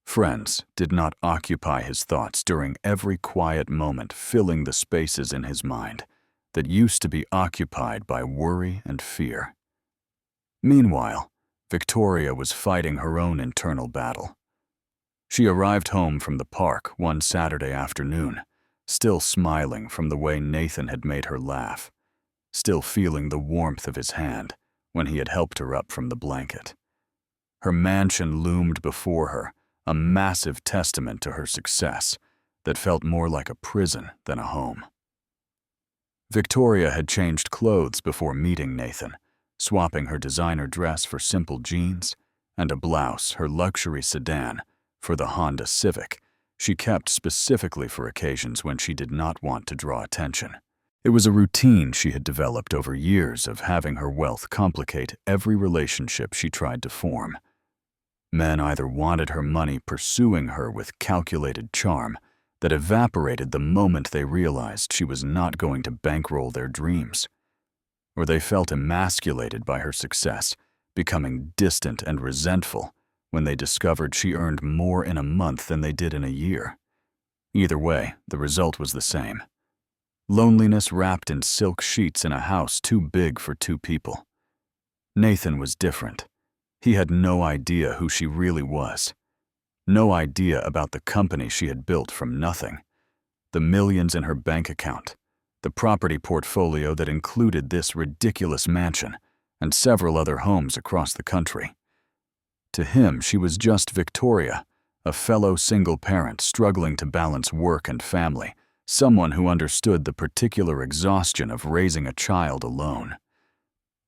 Friends did not occupy his thoughts during every quiet moment, filling the spaces in his mind that used to be occupied by worry and fear. Meanwhile, Victoria was fighting her own internal battle. She arrived home from the park one Saturday afternoon, still smiling from the way Nathan had made her laugh, still feeling the warmth of his hand when he had helped her up from the blanket. Her mansion loomed before her, a massive testament to her success that felt more like a prison than a home. Victoria had changed clothes before meeting Nathan, swapping her designer dress for simple jeans and a blouse, her luxury sedan, for the Honda Civic she kept specifically for occasions when she did not want to draw attention. It was a routine she had developed over years of having her wealth complicate every relationship she tried to form. Men either wanted her money pursuing her with calculated charm that evaporated the moment they realized she was not going to bankroll their dreams, or they felt emasculated by her success, becoming distant and resentful when they discovered she earned more in a month than they did in a year. Either way, the result was the same. Loneliness wrapped in silk sheets in a house too big for two people. Nathan was different. He had no idea who she really was. No idea about the company she had built from nothing. The millions in her bank account. The property portfolio that included this ridiculous mansion and several other homes across the country. To him, she was just Victoria, a fellow single parent struggling to balance work and family, someone who understood the particular exhaustion of raising a child alone.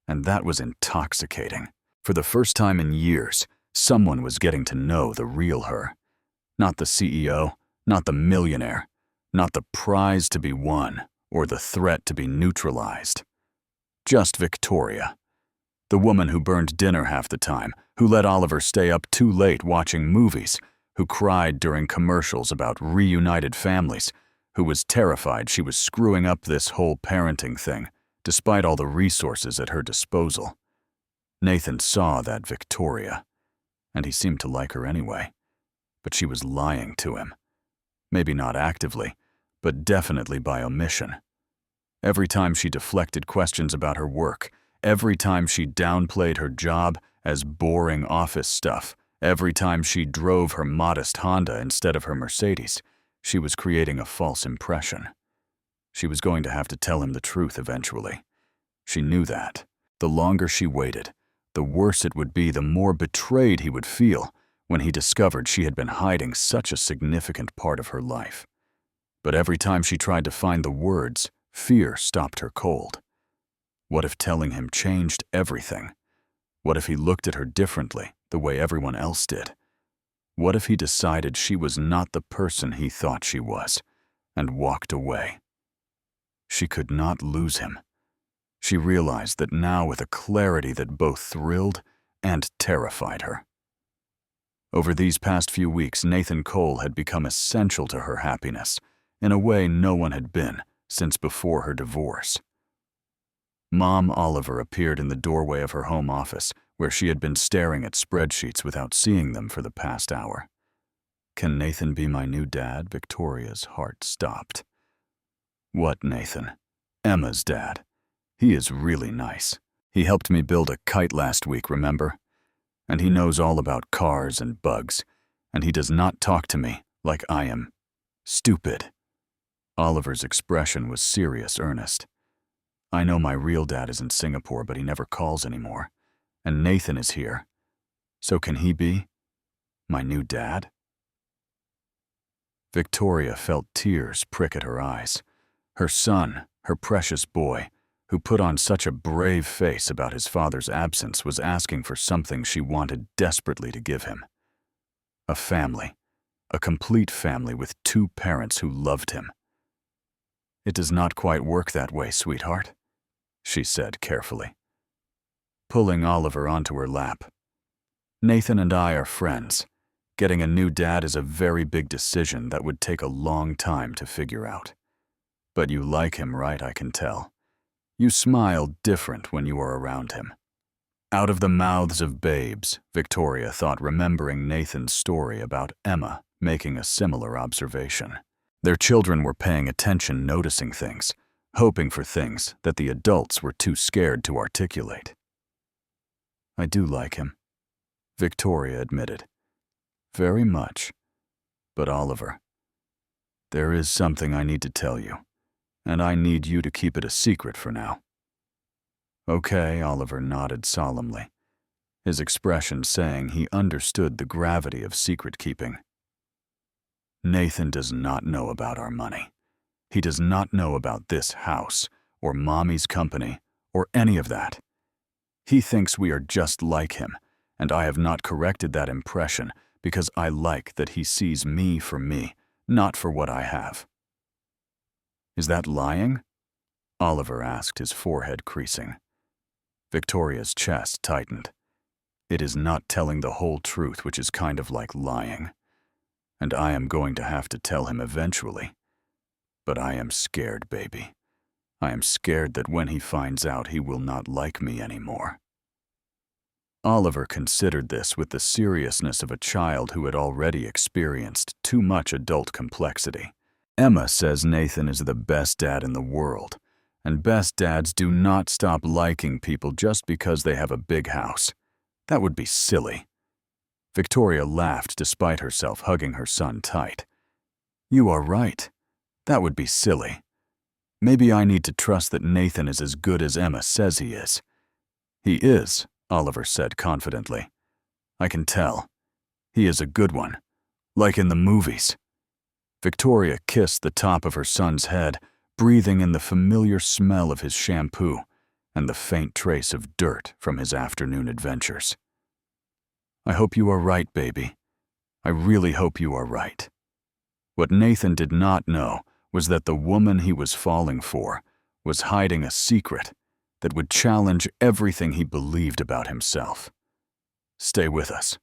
And that was intoxicating. For the first time in years, someone was getting to know the real her. Not the CEO, not the millionaire, not the prize to be won or the threat to be neutralized. Just Victoria. The woman who burned dinner half the time, who let Oliver stay up too late watching movies, who cried during commercials about reunited families, who was terrified she was screwing up this whole parenting thing, despite all the resources at her disposal. Nathan saw that Victoria, and he seemed to like her anyway. But she was lying to him. Maybe not actively, but definitely by omission. Every time she deflected questions about her work, every time she downplayed her job as boring office stuff, every time she drove her modest Honda instead of her Mercedes, she was creating a false impression. She was going to have to tell him the truth eventually. She knew that. The longer she waited, the worse it would be, the more betrayed he would feel when he discovered she had been hiding such a significant part of her life. But every time she tried to find the words, fear stopped her cold. What if telling him changed everything? What if he looked at her differently, the way everyone else did? What if he decided she was not the person he thought she was, and walked away? She could not lose him. She realized that now with a clarity that both thrilled and terrified her. Over these past few weeks, Nathan Cole had become essential to her happiness, in a way no one had been since before her divorce. Mom Oliver appeared in the doorway of her home office, where she had been staring at spreadsheets without seeing them for the past hour. Can Nathan be my new dad? Victoria's heart stopped. What Nathan? Emma's dad. He is really nice. He helped me build a kite last week, remember? And he knows all about cars and bugs, and he does not talk to me like I am stupid. Oliver's expression was serious earnest. I know my real dad is in Singapore, but he never calls anymore. And Nathan is here. So can he be my new dad? Victoria felt tears prick at her eyes. Her son, her precious boy, who put on such a brave face about his father's absence, was asking for something she wanted desperately to give him. A family, a complete family with 2 parents who loved him. "It does not quite work that way, sweetheart," she said carefully, pulling Oliver onto her lap. "Nathan and I are friends. Getting a new dad is a very big decision that would take a long time to figure out. But you like him, right? I can tell. You smile different when you are around him." Out of the mouths of babes, Victoria thought, remembering Nathan's story about Emma making a similar observation. Their children were paying attention, noticing things, hoping for things that the adults were too scared to articulate. "I do like him," Victoria admitted. "Very much. But Oliver, there is something I need to tell you, and I need you to keep it a secret for now." "Okay," Oliver nodded solemnly, his expression saying he understood the gravity of secret-keeping. "Nathan does not know about our money. He does not know about this house, or Mommy's company, or any of that. He thinks we are just like him, and I have not corrected that impression because I like that he sees me for me, not for what I have." "Is that lying?" Oliver asked, his forehead creasing. Victoria's chest tightened. "It is not telling the whole truth, which is kind of like lying. And I am going to have to tell him eventually. But I am scared, baby. I am scared that when he finds out, he will not like me anymore." Oliver considered this with the seriousness of a child who had already experienced too much adult complexity. "Emma says Nathan is the best dad in the world, and best dads do not stop liking people just because they have a big house. That would be silly." Victoria laughed despite herself, hugging her son tight. "You are right. That would be silly. Maybe I need to trust that Nathan is as good as Emma says he is." "He is," Oliver said confidently. "I can tell. He is a good one, like in the movies." Victoria kissed the top of her son's head, breathing in the familiar smell of his shampoo and the faint trace of dirt from his afternoon adventures. "I hope you are right, baby. I really hope you are right." What Nathan did not know was that the woman he was falling for was hiding a secret that would challenge everything he believed about himself. "Stay with us."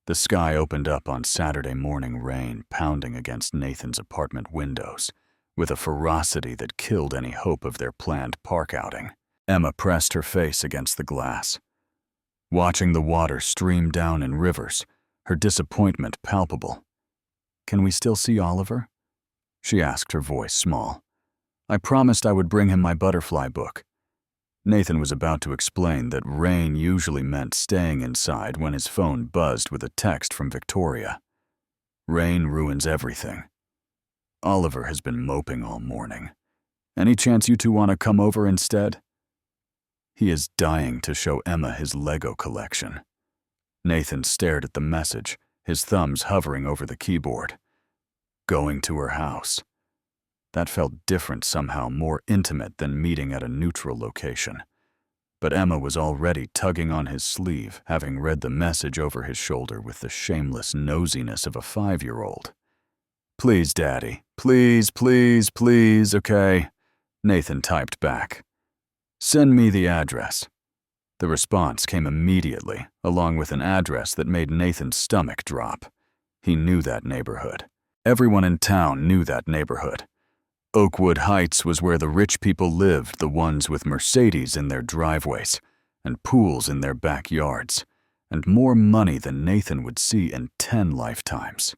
The sky opened up on Saturday morning, rain pounding against Nathan's apartment windows with a ferocity that killed any hope of their planned park outing. Emma pressed her face against the glass, watching the water stream down in rivers, her disappointment palpable. "Can we still see Oliver?" she asked, her voice small. "I promised I would bring him my butterfly book." Nathan was about to explain that rain usually meant staying inside when his phone buzzed with a text from Victoria. "Rain ruins everything. Oliver has been moping all morning. Any chance you two want to come over instead?" "He is dying to show Emma his Lego collection." Nathan stared at the message, his thumbs hovering over the keyboard. Going to her house. That felt different somehow, more intimate than meeting at a neutral location. But Emma was already tugging on his sleeve, having read the message over his shoulder with the shameless nosiness of a 5-year-old. "Please, Daddy. Please, please, please, okay?" Nathan typed back. "Send me the address." The response came immediately, along with an address that made Nathan's stomach drop. He knew that neighborhood. Everyone in town knew that neighborhood. Oakwood Heights was where the rich people lived, the ones with Mercedes in their driveways and pools in their backyards, and more money than Nathan would see in 10 lifetimes.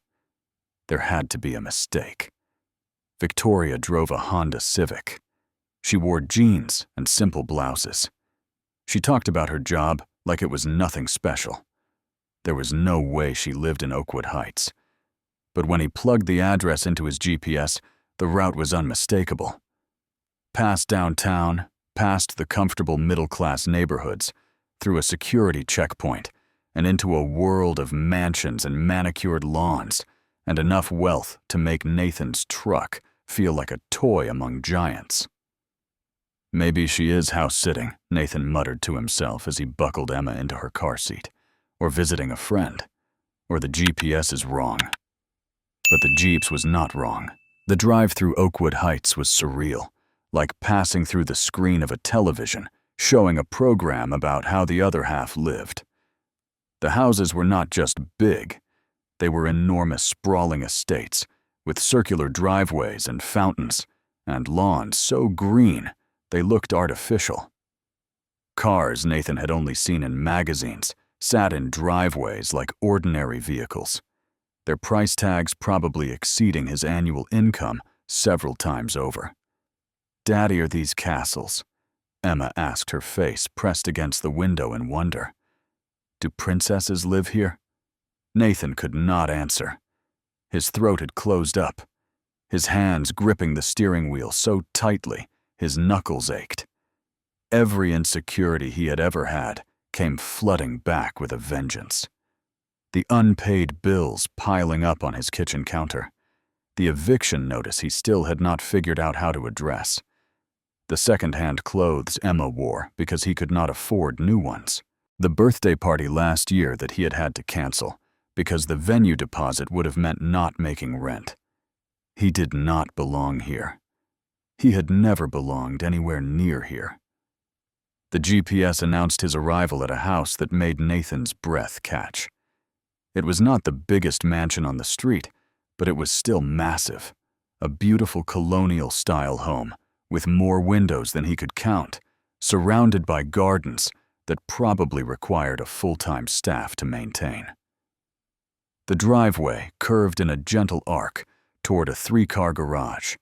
There had to be a mistake. Victoria drove a Honda Civic. She wore jeans and simple blouses. She talked about her job like it was nothing special. There was no way she lived in Oakwood Heights. But when he plugged the address into his GPS, the route was unmistakable. Past downtown, past the comfortable middle-class neighborhoods, through a security checkpoint, and into a world of mansions and manicured lawns, and enough wealth to make Nathan's truck feel like a toy among giants. Maybe she is house-sitting, Nathan muttered to himself as he buckled Emma into her car seat. Or visiting a friend. Or the GPS is wrong. But the Jeeps was not wrong. The drive through Oakwood Heights was surreal, like passing through the screen of a television, showing a program about how the other half lived. The houses were not just big. They were enormous, sprawling estates, with circular driveways and fountains, and lawns so green they looked artificial. Cars Nathan had only seen in magazines sat in driveways like ordinary vehicles, their price tags probably exceeding his annual income several times over. "Daddy, are these castles?" Emma asked, her face pressed against the window in wonder. "Do princesses live here?" Nathan could not answer. His throat had closed up, his hands gripping the steering wheel so tightly his knuckles ached. Every insecurity he had ever had came flooding back with a vengeance. The unpaid bills piling up on his kitchen counter, the eviction notice he still had not figured out how to address, the second-hand clothes Emma wore because he could not afford new ones, the birthday party last year that he had had to cancel because the venue deposit would have meant not making rent. He did not belong here. He had never belonged anywhere near here. The GPS announced his arrival at a house that made Nathan's breath catch. It was not the biggest mansion on the street, but it was still massive. A beautiful colonial-style home with more windows than he could count, surrounded by gardens that probably required a full-time staff to maintain. The driveway curved in a gentle arc toward a 3-car garage,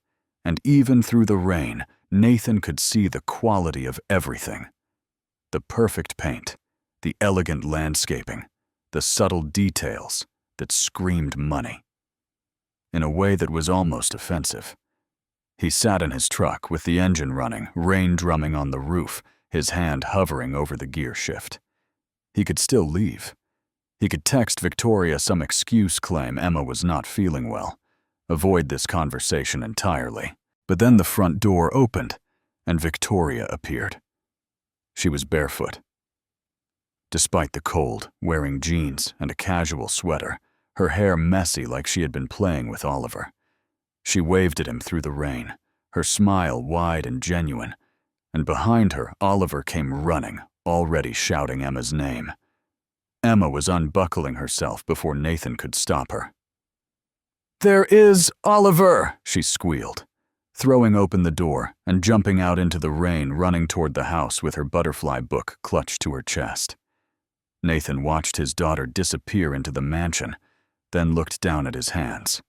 and even through the rain, Nathan could see the quality of everything. The perfect paint, the elegant landscaping, the subtle details that screamed money. In a way that was almost offensive. He sat in his truck with the engine running, rain drumming on the roof, his hand hovering over the gear shift. He could still leave. He could text Victoria some excuse, claim Emma was not feeling well, avoid this conversation entirely. But then the front door opened, and Victoria appeared. She was barefoot. Despite the cold, wearing jeans and a casual sweater, her hair messy like she had been playing with Oliver. She waved at him through the rain, her smile wide and genuine, and behind her, Oliver came running, already shouting Emma's name. Emma was unbuckling herself before Nathan could stop her. "There is Oliver!" she squealed, throwing open the door and jumping out into the rain, running toward the house with her butterfly book clutched to her chest. Nathan watched his daughter disappear into the mansion, then looked down at his hands.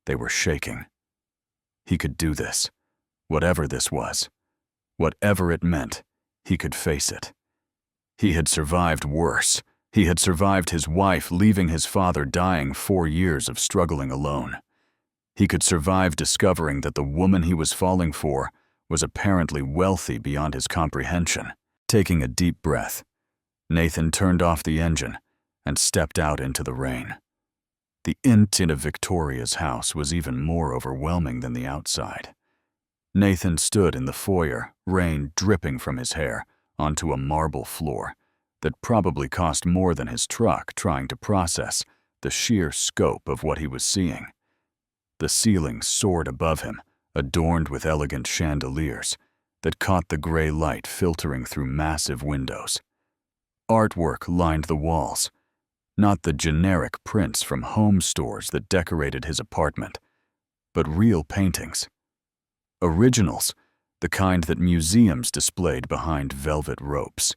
They were shaking. He could do this. Whatever this was, whatever it meant, he could face it. He had survived worse. He had survived his wife leaving his father dying 4 years of struggling alone. He could survive discovering that the woman he was falling for was apparently wealthy beyond his comprehension. Taking a deep breath, Nathan turned off the engine and stepped out into the rain. The inside of Victoria's house was even more overwhelming than the outside. Nathan stood in the foyer, rain dripping from his hair, onto a marble floor that probably cost more than his truck trying to process the sheer scope of what he was seeing. The ceiling soared above him, adorned with elegant chandeliers that caught the gray light filtering through massive windows. Artwork lined the walls, not the generic prints from home stores that decorated his apartment, but real paintings. Originals, the kind that museums displayed behind velvet ropes.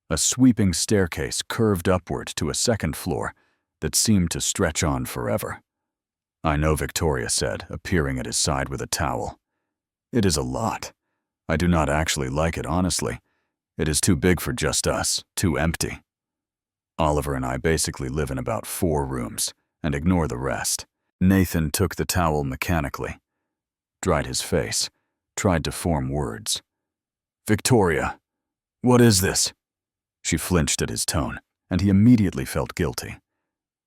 A sweeping staircase curved upward to a second floor that seemed to stretch on forever. "I know," Victoria said, appearing at his side with a towel. "It is a lot. I do not actually like it, honestly. It is too big for just us, too empty. Oliver and I basically live in about 4 rooms, and ignore the rest." Nathan took the towel mechanically, dried his face, tried to form words. "Victoria, what is this?" She flinched at his tone, and he immediately felt guilty.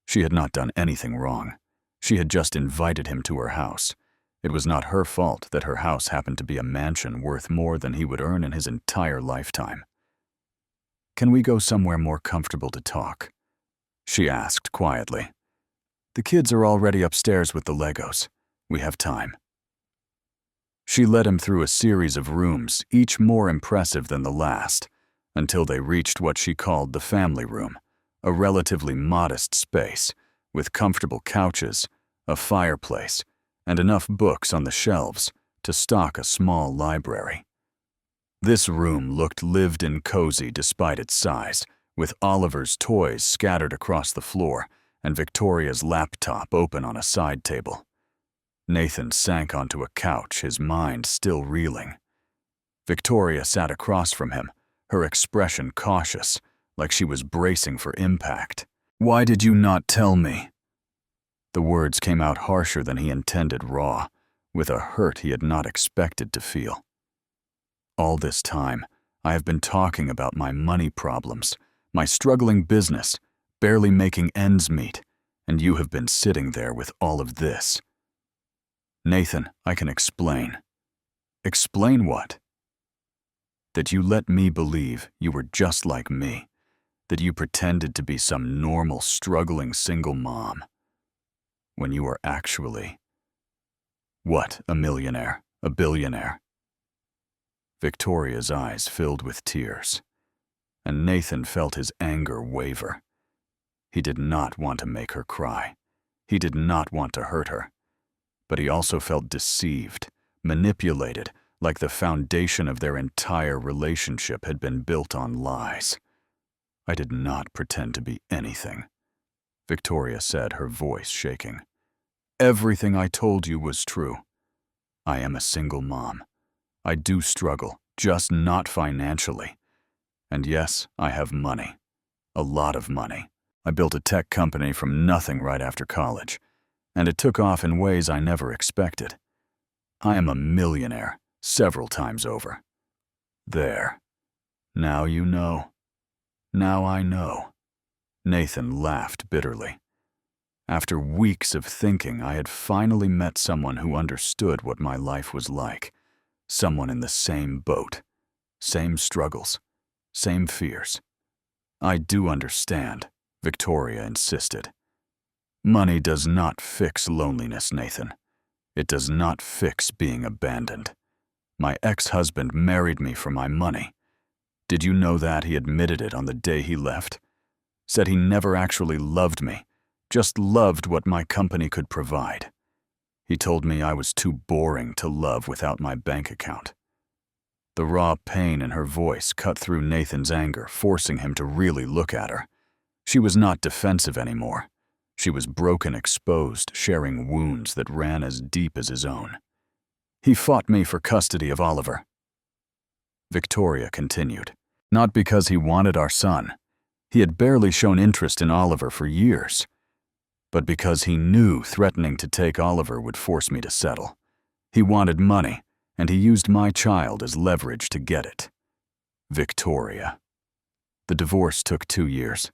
She had not done anything wrong. She had just invited him to her house, It was not her fault that her house happened to be a mansion worth more than he would earn in his entire lifetime. "Can we go somewhere more comfortable to talk?" she asked quietly. "The kids are already upstairs with the Legos. We have time." She led him through a series of rooms, each more impressive than the last, until they reached what she called the family room, a relatively modest space with comfortable couches, a fireplace, and enough books on the shelves to stock a small library. This room looked lived and cozy despite its size, with Oliver's toys scattered across the floor and Victoria's laptop open on a side table. Nathan sank onto a couch, his mind still reeling. Victoria sat across from him, her expression cautious, like she was bracing for impact. "Why did you not tell me?" The words came out harsher than he intended, raw, with a hurt he had not expected to feel. "All this time, I have been talking about my money problems, my struggling business, barely making ends meet, and you have been sitting there with all of this." "Nathan, I can explain." "Explain what?" "That you let me believe you were just like me, that you pretended to be some normal, struggling single mom, when you were actually, what, a millionaire, a billionaire." Victoria's eyes filled with tears, and Nathan felt his anger waver. He did not want to make her cry. He did not want to hurt her. But he also felt deceived, manipulated, like the foundation of their entire relationship had been built on lies. "I did not pretend to be anything," Victoria said, her voice shaking. "Everything I told you was true. I am a single mom. I do struggle, just not financially. And yes, I have money. A lot of money. I built a tech company from nothing right after college, and it took off in ways I never expected. I am a millionaire, several times over." "There. Now you know. Now I know." Nathan laughed bitterly. After weeks of thinking, I had finally met someone who understood what my life was like. Someone in the same boat. Same struggles. Same fears. "I do understand," Victoria insisted. "Money does not fix loneliness, Nathan. It does not fix being abandoned. My ex-husband married me for my money. Did you know that? He admitted it on the day he left. Said he never actually loved me, just loved what my company could provide. He told me I was too boring to love without my bank account." The raw pain in her voice cut through Nathan's anger, forcing him to really look at her. She was not defensive anymore. She was broken, exposed, sharing wounds that ran as deep as his own. "He fought me for custody of Oliver," Victoria continued. "Not because he wanted our son. He had barely shown interest in Oliver for years. But because he knew threatening to take Oliver would force me to settle. He wanted money, and he used my child as leverage to get it." Victoria. The divorce took 2 years.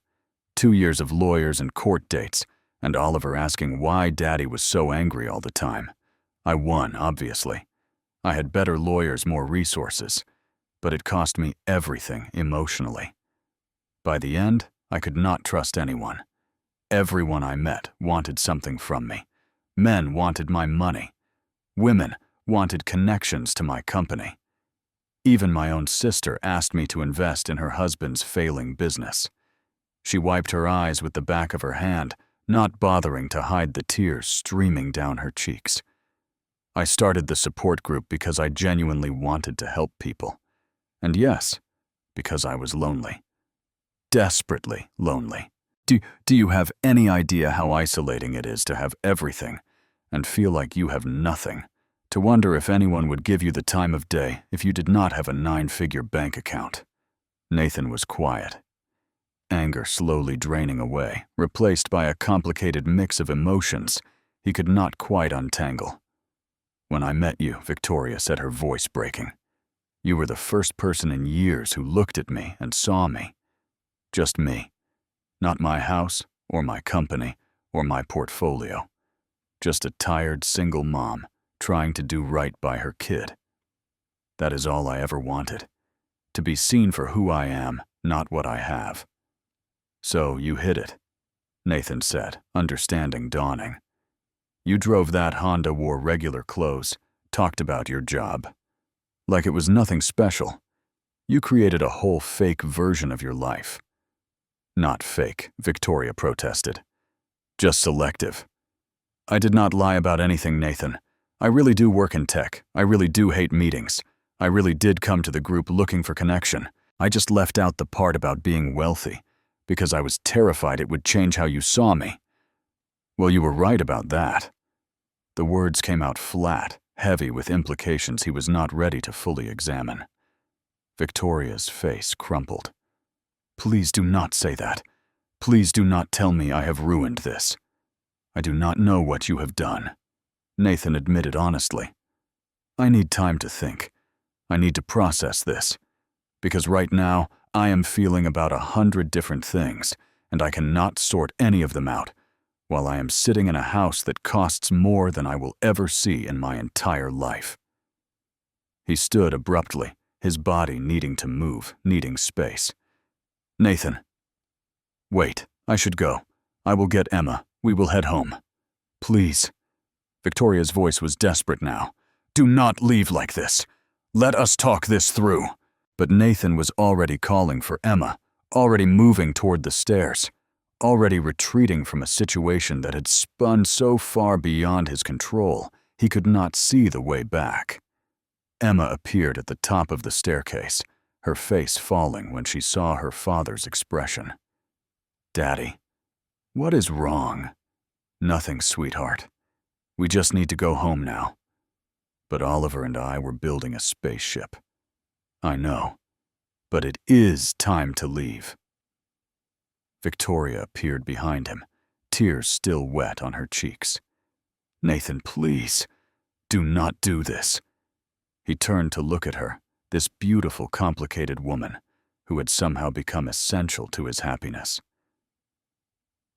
2 years of lawyers and court dates, and Oliver asking why Daddy was so angry all the time. I won, obviously. I had better lawyers, more resources, but it cost me everything emotionally. By the end, I could not trust anyone. Everyone I met wanted something from me. Men wanted my money. Women wanted connections to my company. Even my own sister asked me to invest in her husband's failing business. She wiped her eyes with the back of her hand, not bothering to hide the tears streaming down her cheeks. I started the support group because I genuinely wanted to help people. And yes, because I was lonely. Desperately lonely. Do you have any idea how isolating it is to have everything and feel like you have nothing? To wonder if anyone would give you the time of day if you did not have a 9-figure bank account. Nathan was quiet. Anger slowly draining away, replaced by a complicated mix of emotions he could not quite untangle. "When I met you," Victoria said, her voice breaking, "you were the first person in years who looked at me and saw me. Just me. Not my house, or my company, or my portfolio. Just a tired single mom, trying to do right by her kid. That is all I ever wanted. To be seen for who I am, not what I have. So you hid it, Nathan said, understanding dawning. You drove that Honda, wore regular clothes, talked about your job. Like it was nothing special. You created a whole fake version of your life. Not fake, Victoria protested. Just selective. I did not lie about anything, Nathan. I really do work in tech. I really do hate meetings. I really did come to the group looking for connection. I just left out the part about being wealthy, because I was terrified it would change how you saw me. Well, you were right about that. The words came out flat, heavy with implications he was not ready to fully examine. Victoria's face crumpled. Please do not say that. Please do not tell me I have ruined this. I do not know what you have done, Nathan admitted honestly. I need time to think. I need to process this. Because right now, I am feeling about 100 different things, and I cannot sort any of them out, while I am sitting in a house that costs more than I will ever see in my entire life. He stood abruptly, his body needing to move, needing space. Nathan. Wait, I should go. I will get Emma. We will head home. Please. Victoria's voice was desperate now. Do not leave like this. Let us talk this through. But Nathan was already calling for Emma, already moving toward the stairs, already retreating from a situation that had spun so far beyond his control, he could not see the way back. Emma appeared at the top of the staircase, her face falling when she saw her father's expression. Daddy, what is wrong? Nothing, sweetheart. We just need to go home now. But Oliver and I were building a spaceship. I know, but it is time to leave. Victoria appeared behind him, tears still wet on her cheeks. Nathan, please, do not do this. He turned to look at her, this beautiful, complicated woman, who had somehow become essential to his happiness.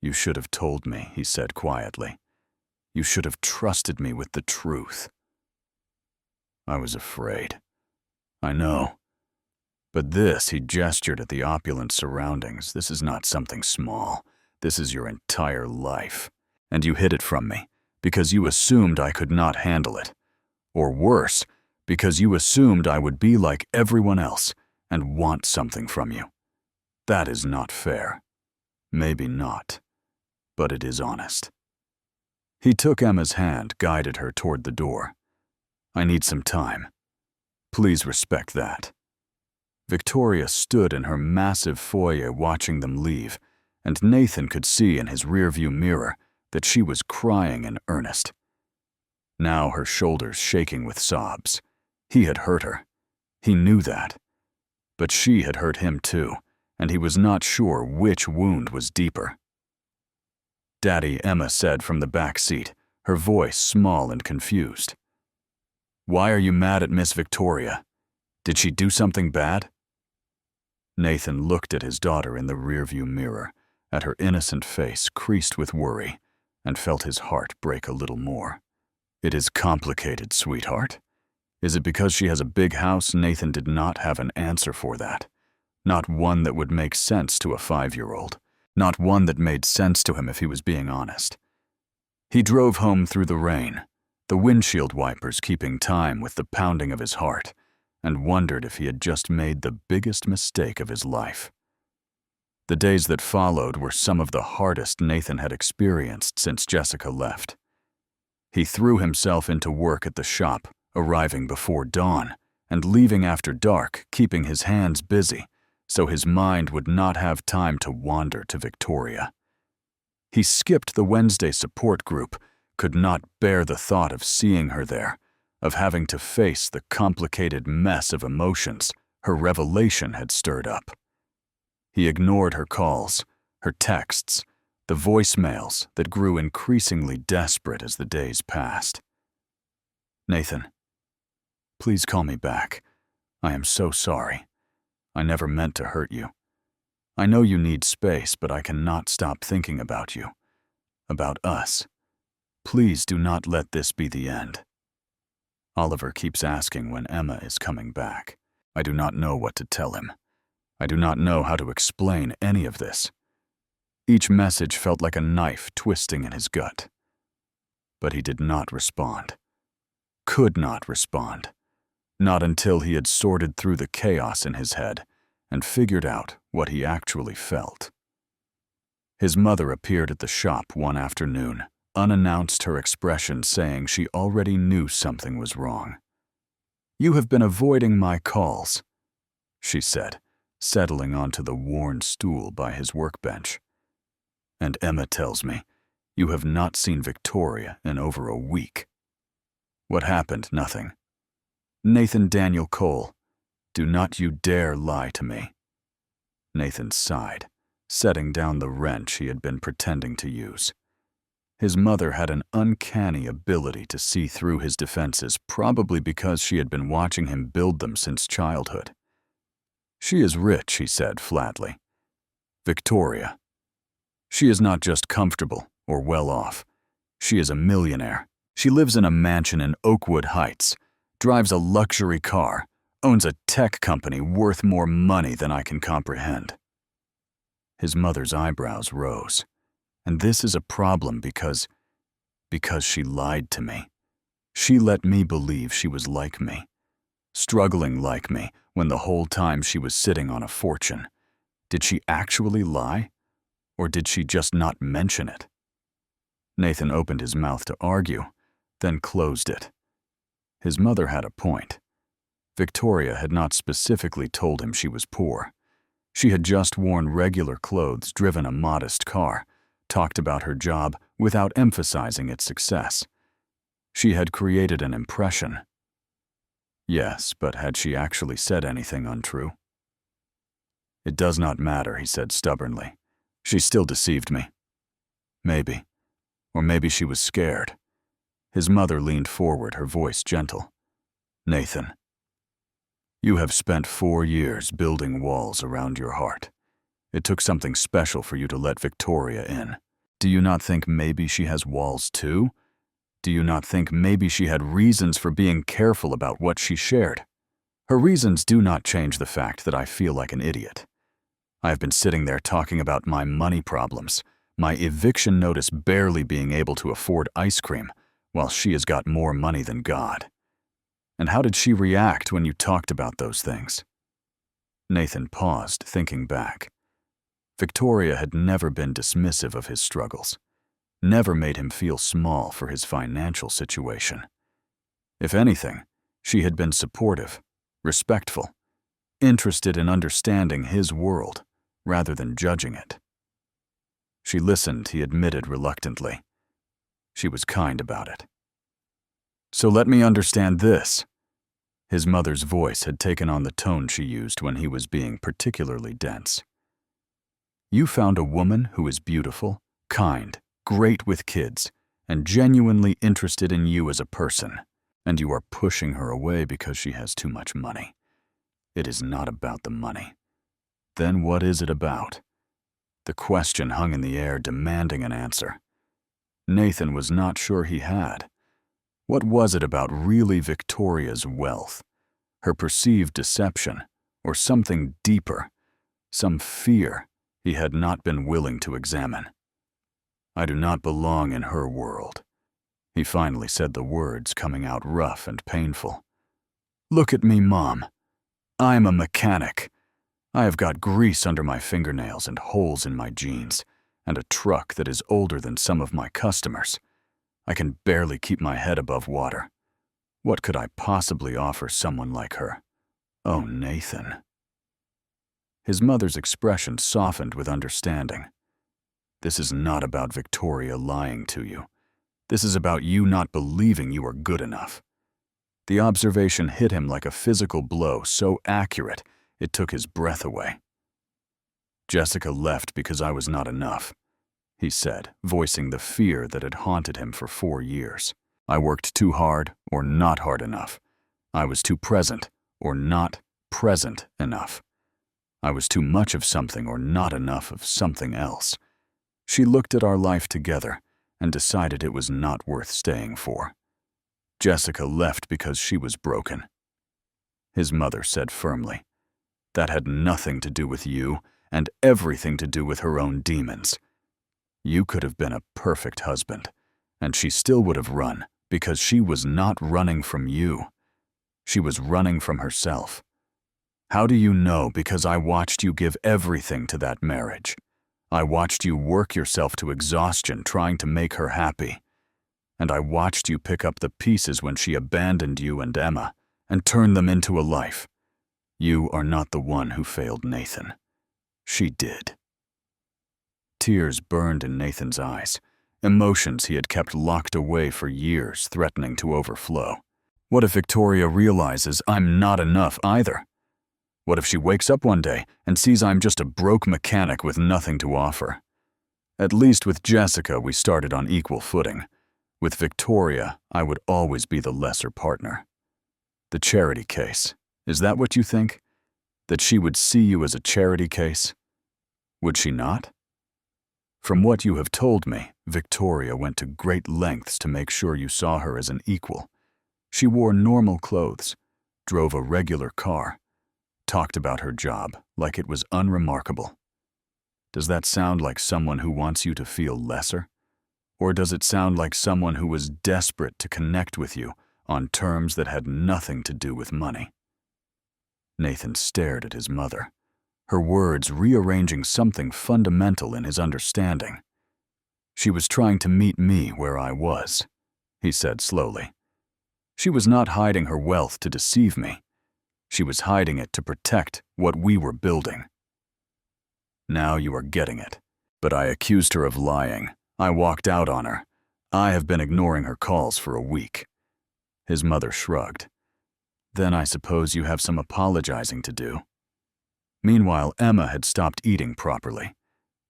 You should have told me, he said quietly. You should have trusted me with the truth. I was afraid. I know. But this, he gestured at the opulent surroundings, this is not something small. This is your entire life. And you hid it from me, because you assumed I could not handle it. Or worse, because you assumed I would be like everyone else and want something from you. That is not fair. Maybe not. But it is honest. He took Emma's hand, guided her toward the door. I need some time. Please respect that. Victoria stood in her massive foyer watching them leave, and Nathan could see in his rearview mirror that she was crying in earnest. Now her shoulders shaking with sobs. He had hurt her. He knew that. But she had hurt him too, and he was not sure which wound was deeper. Daddy, Emma said from the back seat, her voice small and confused. Why are you mad at Miss Victoria? Did she do something bad? Nathan looked at his daughter in the rearview mirror, at her innocent face creased with worry, and felt his heart break a little more. It is complicated, sweetheart. Is it because she has a big house? Nathan did not have an answer for that. Not one that would make sense to a 5-year-old. Not one that made sense to him if he was being honest. He drove home through the rain, the windshield wipers keeping time with the pounding of his heart, and wondered if he had just made the biggest mistake of his life. The days that followed were some of the hardest Nathan had experienced since Jessica left. He threw himself into work at the shop, arriving before dawn, and leaving after dark, keeping his hands busy, so his mind would not have time to wander to Victoria. He skipped the Wednesday support group, could not bear the thought of seeing her there, of having to face the complicated mess of emotions her revelation had stirred up. He ignored her calls, her texts, the voicemails that grew increasingly desperate as the days passed. Nathan, please call me back. I am so sorry. I never meant to hurt you. I know you need space, but I cannot stop thinking about you, about us. Please do not let this be the end. Oliver keeps asking when Emma is coming back. I do not know what to tell him. I do not know how to explain any of this. Each message felt like a knife twisting in his gut. But he did not respond. Could not respond. Not until he had sorted through the chaos in his head and figured out what he actually felt. His mother appeared at the shop one afternoon, unannounced, her expression saying she already knew something was wrong. "You have been avoiding my calls," she said, settling onto the worn stool by his workbench. "And Emma tells me you have not seen Victoria in over a week." "What happened?" "Nothing." "Nathan Daniel Cole, do not you dare lie to me." Nathan sighed, setting down the wrench he had been pretending to use. His mother had an uncanny ability to see through his defenses, probably because she had been watching him build them since childhood. "She is rich," he said flatly. "Victoria. She is not just comfortable or well off. She is a millionaire. She lives in a mansion in Oakwood Heights, drives a luxury car, owns a tech company worth more money than I can comprehend." His mother's eyebrows rose. "And this is a problem because she lied to me. She let me believe she was like me, struggling like me, when the whole time she was sitting on a fortune. Did she actually lie? Or did she just not mention it?" Nathan opened his mouth to argue, then closed it. His mother had a point. Victoria had not specifically told him she was poor. She had just worn regular clothes, driven a modest car, talked about her job without emphasizing its success. She had created an impression. Yes, but had she actually said anything untrue? "It does not matter," he said stubbornly. "She still deceived me." "Maybe. Or maybe she was scared." His mother leaned forward, her voice gentle. "Nathan, you have spent 4 years building walls around your heart. It took something special for you to let Victoria in. Do you not think maybe she has walls too? Do you not think maybe she had reasons for being careful about what she shared? Her reasons do not change the fact that I feel like an idiot. I have been sitting there talking about my money problems, my eviction notice barely being able to afford ice cream, while she has got more money than God. And how did she react when you talked about those things?" Nathan paused, thinking back. Victoria had never been dismissive of his struggles, never made him feel small for his financial situation. If anything, she had been supportive, respectful, interested in understanding his world rather than judging it. She listened, he admitted reluctantly. She was kind about it. "So let me understand this." His mother's voice had taken on the tone she used when he was being particularly dense. "You found a woman who is beautiful, kind, great with kids, and genuinely interested in you as a person, and you are pushing her away because she has too much money. It is not about the money. Then what is it about?" The question hung in the air, demanding an answer. Nathan was not sure he had. What was it about really Victoria's wealth, her perceived deception, or something deeper, some fear he had not been willing to examine? "I do not belong in her world." He finally said the words, coming out rough and painful. "Look at me, Mom. I'm a mechanic. I have got grease under my fingernails and holes in my jeans, and a truck that is older than some of my customers. I can barely keep my head above water. What could I possibly offer someone like her? Oh, Nathan." His mother's expression softened with understanding. "This is not about Victoria lying to you. This is about you not believing you are good enough." The observation hit him like a physical blow, so accurate it took his breath away. "Jessica left because I was not enough," he said, voicing the fear that had haunted him for 4 years. "I worked too hard or not hard enough. I was too present or not present enough. I was too much of something or not enough of something else. She looked at our life together and decided it was not worth staying for. Jessica left because she was broken. His mother said firmly, "That had nothing to do with you and everything to do with her own demons. You could have been a perfect husband, and she still would have run because she was not running from you. She was running from herself. How do you know? Because I watched you give everything to that marriage. I watched you work yourself to exhaustion trying to make her happy. And I watched you pick up the pieces when she abandoned you and Emma and turn them into a life. You are not the one who failed Nathan. She did." Tears burned in Nathan's eyes, emotions he had kept locked away for years threatening to overflow. What if Victoria realizes I'm not enough either? What if she wakes up one day and sees I'm just a broke mechanic with nothing to offer? At least with Jessica, we started on equal footing. With Victoria, I would always be the lesser partner. The charity case. Is that what you think? That she would see you as a charity case? Would she not? From what you have told me, Victoria went to great lengths to make sure you saw her as an equal. She wore normal clothes, drove a regular car, talked about her job like it was unremarkable. Does that sound like someone who wants you to feel lesser? Or does it sound like someone who was desperate to connect with you on terms that had nothing to do with money? Nathan stared at his mother, her words rearranging something fundamental in his understanding. "She was trying to meet me where I was," he said slowly. "She was not hiding her wealth to deceive me. She was hiding it to protect what we were building." Now you are getting it. But I accused her of lying. I walked out on her. I have been ignoring her calls for a week. His mother shrugged. "Then I suppose you have some apologizing to do." Meanwhile, Emma had stopped eating properly.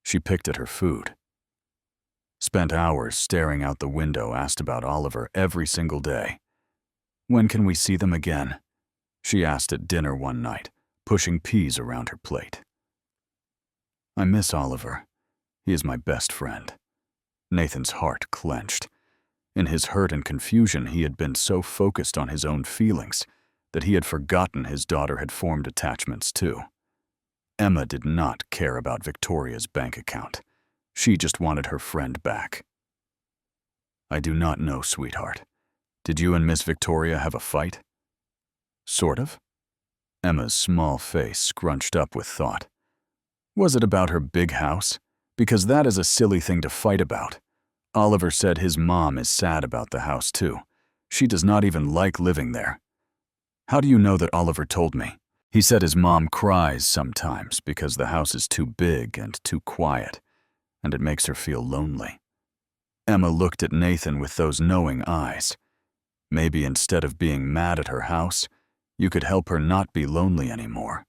She picked at her food. Spent hours staring out the window, asked about Oliver every single day. "When can we see them again?" she asked at dinner one night, pushing peas around her plate. "I miss Oliver. He is my best friend." Nathan's heart clenched. In his hurt and confusion, he had been so focused on his own feelings that he had forgotten his daughter had formed attachments too. Emma did not care about Victoria's bank account. She just wanted her friend back. "I do not know, sweetheart. Did you and Miss Victoria have a fight?" "Sort of." Emma's small face scrunched up with thought. "Was it about her big house? Because that is a silly thing to fight about. Oliver said his mom is sad about the house too. She does not even like living there." "How do you know that Oliver told me?" "He said his mom cries sometimes because the house is too big and too quiet, and it makes her feel lonely." Emma looked at Nathan with those knowing eyes. Maybe instead of being mad at her house, you could help her not be lonely anymore.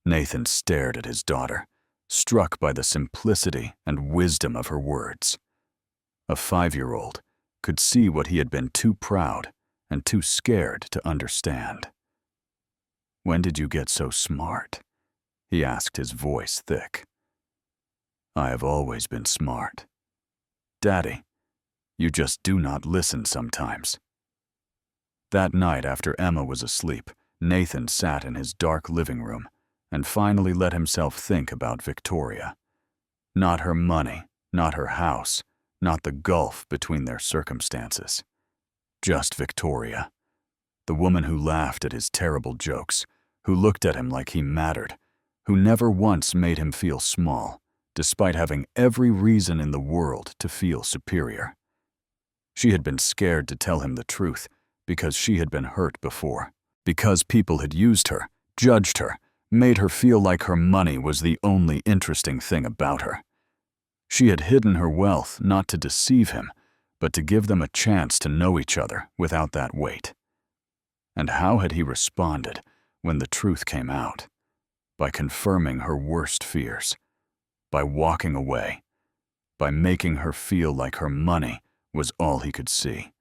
Nathan stared at his daughter, struck by the simplicity and wisdom of her words. A 5-year-old could see what he had been too proud and too scared to understand. "When did you get so smart?" he asked, his voice thick. "I have always been smart. Daddy, you just do not listen sometimes." That night, after Emma was asleep, Nathan sat in his dark living room and finally let himself think about Victoria. Not her money, not her house, not the gulf between their circumstances. Just Victoria, the woman who laughed at his terrible jokes, who looked at him like he mattered, who never once made him feel small, despite having every reason in the world to feel superior. She had been scared to tell him the truth because she had been hurt before, because people had used her, judged her, made her feel like her money was the only interesting thing about her. She had hidden her wealth not to deceive him, but to give them a chance to know each other without that weight. And how had he responded when the truth came out? By confirming her worst fears, by walking away, by making her feel like her money was all he could see.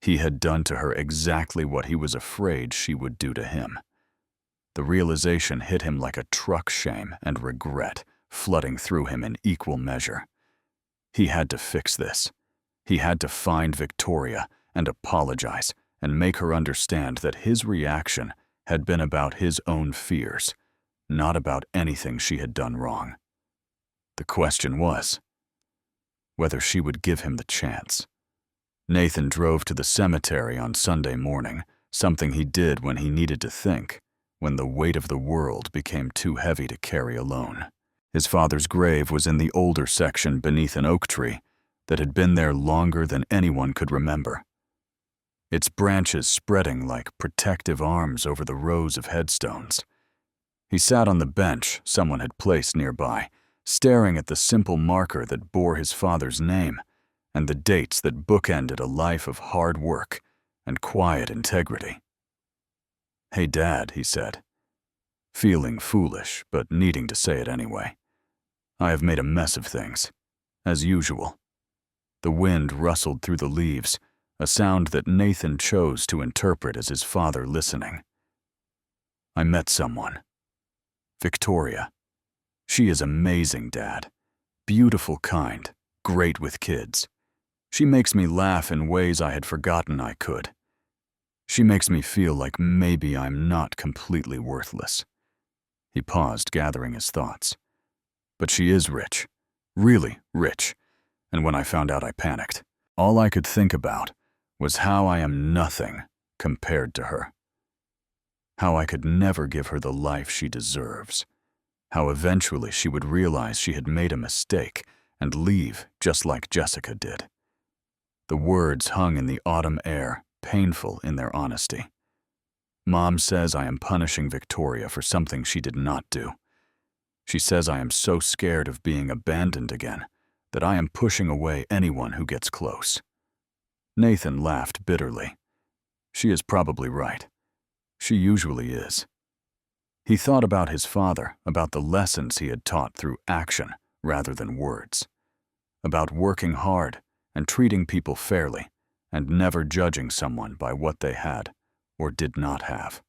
He had done to her exactly what he was afraid she would do to him. The realization hit him like a truck shame and regret, flooding through him in equal measure. He had to fix this. He had to find Victoria and apologize and make her understand that his reaction had been about his own fears, not about anything she had done wrong. The question was whether she would give him the chance. Nathan drove to the cemetery on Sunday morning, something he did when he needed to think, when the weight of the world became too heavy to carry alone. His father's grave was in the older section beneath an oak tree that had been there longer than anyone could remember, its branches spreading like protective arms over the rows of headstones. He sat on the bench someone had placed nearby, staring at the simple marker that bore his father's name and the dates that bookended a life of hard work and quiet integrity. "Hey, Dad," he said, feeling foolish but needing to say it anyway. "I have made a mess of things, as usual." The wind rustled through the leaves, a sound that Nathan chose to interpret as his father listening. "I met someone. Victoria. She is amazing, Dad. Beautiful, kind, great with kids. She makes me laugh in ways I had forgotten I could. She makes me feel like maybe I'm not completely worthless." He paused, gathering his thoughts. "But she is rich. Really rich. And when I found out, I panicked. All I could think about was how I am nothing compared to her. How I could never give her the life she deserves. How eventually she would realize she had made a mistake and leave just like Jessica did." The words hung in the autumn air, painful in their honesty. "Mom says I am punishing Victoria for something she did not do. She says I am so scared of being abandoned again that I am pushing away anyone who gets close." Nathan laughed bitterly. She is probably right. She usually is. He thought about his father, about the lessons he had taught through action rather than words, about working hard and treating people fairly and never judging someone by what they had or did not have.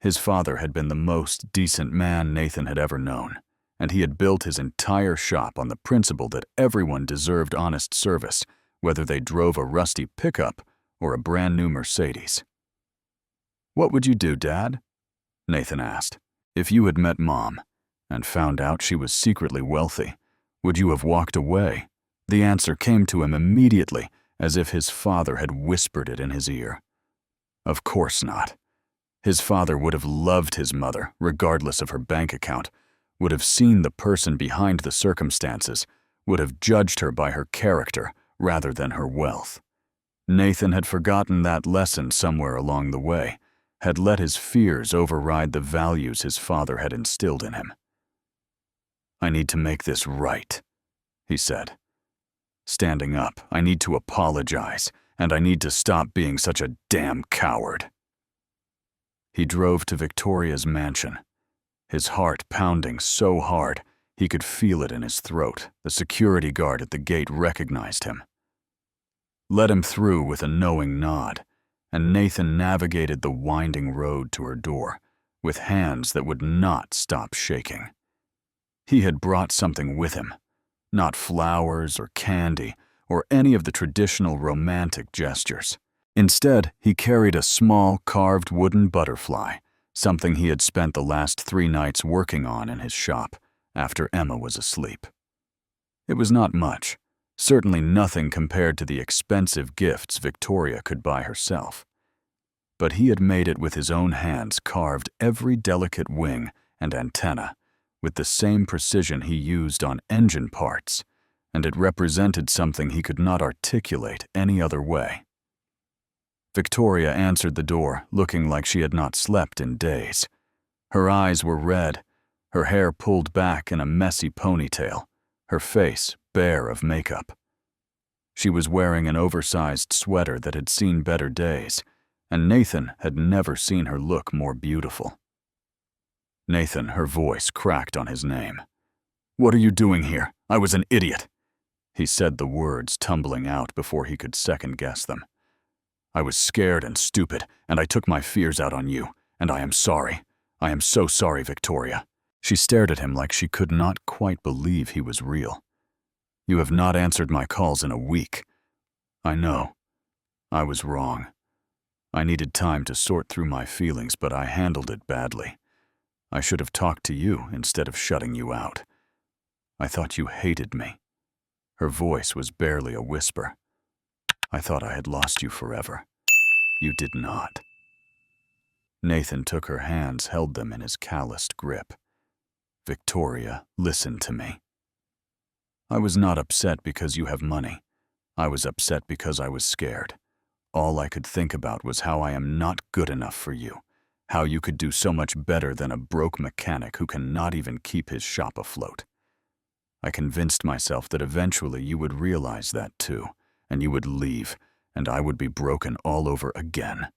His father had been the most decent man Nathan had ever known, and he had built his entire shop on the principle that everyone deserved honest service, whether they drove a rusty pickup or a brand new Mercedes. "What would you do, Dad?" Nathan asked. "If you had met Mom and found out she was secretly wealthy, would you have walked away?" The answer came to him immediately, as if his father had whispered it in his ear. Of course not. His father would have loved his mother, regardless of her bank account, would have seen the person behind the circumstances, would have judged her by her character rather than her wealth. Nathan had forgotten that lesson somewhere along the way, had let his fears override the values his father had instilled in him. "I need to make this right," he said. "Standing up, I need to apologize, and I need to stop being such a damn coward." He drove to Victoria's mansion, his heart pounding so hard he could feel it in his throat. The security guard at the gate recognized him. Let him through with a knowing nod, and Nathan navigated the winding road to her door with hands that would not stop shaking. He had brought something with him, not flowers or candy or any of the traditional romantic gestures. Instead, he carried a small carved wooden butterfly, something he had spent the last 3 nights working on in his shop after Emma was asleep. It was not much, certainly nothing compared to the expensive gifts Victoria could buy herself. But he had made it with his own hands, carved every delicate wing and antenna with the same precision he used on engine parts, and it represented something he could not articulate any other way. Victoria answered the door, looking like she had not slept in days. Her eyes were red, her hair pulled back in a messy ponytail, her face bare of makeup. She was wearing an oversized sweater that had seen better days, and Nathan had never seen her look more beautiful. "Nathan," her voice cracked on his name. "What are you doing here? I was an idiot." He said the words tumbling out before he could second-guess them. "I was scared and stupid, and I took my fears out on you, and I am sorry. I am so sorry, Victoria." She stared at him like she could not quite believe he was real. "You have not answered my calls in a week. I know. I was wrong. I needed time to sort through my feelings, but I handled it badly. I should have talked to you instead of shutting you out. I thought you hated me." Her voice was barely a whisper. "I thought I had lost you forever. You did not." Nathan took her hands, held them in his calloused grip. "Victoria, listen to me. I was not upset because you have money. I was upset because I was scared. All I could think about was how I am not good enough for you, how you could do so much better than a broke mechanic who cannot even keep his shop afloat. I convinced myself that eventually you would realize that too, and you would leave, and I would be broken all over again."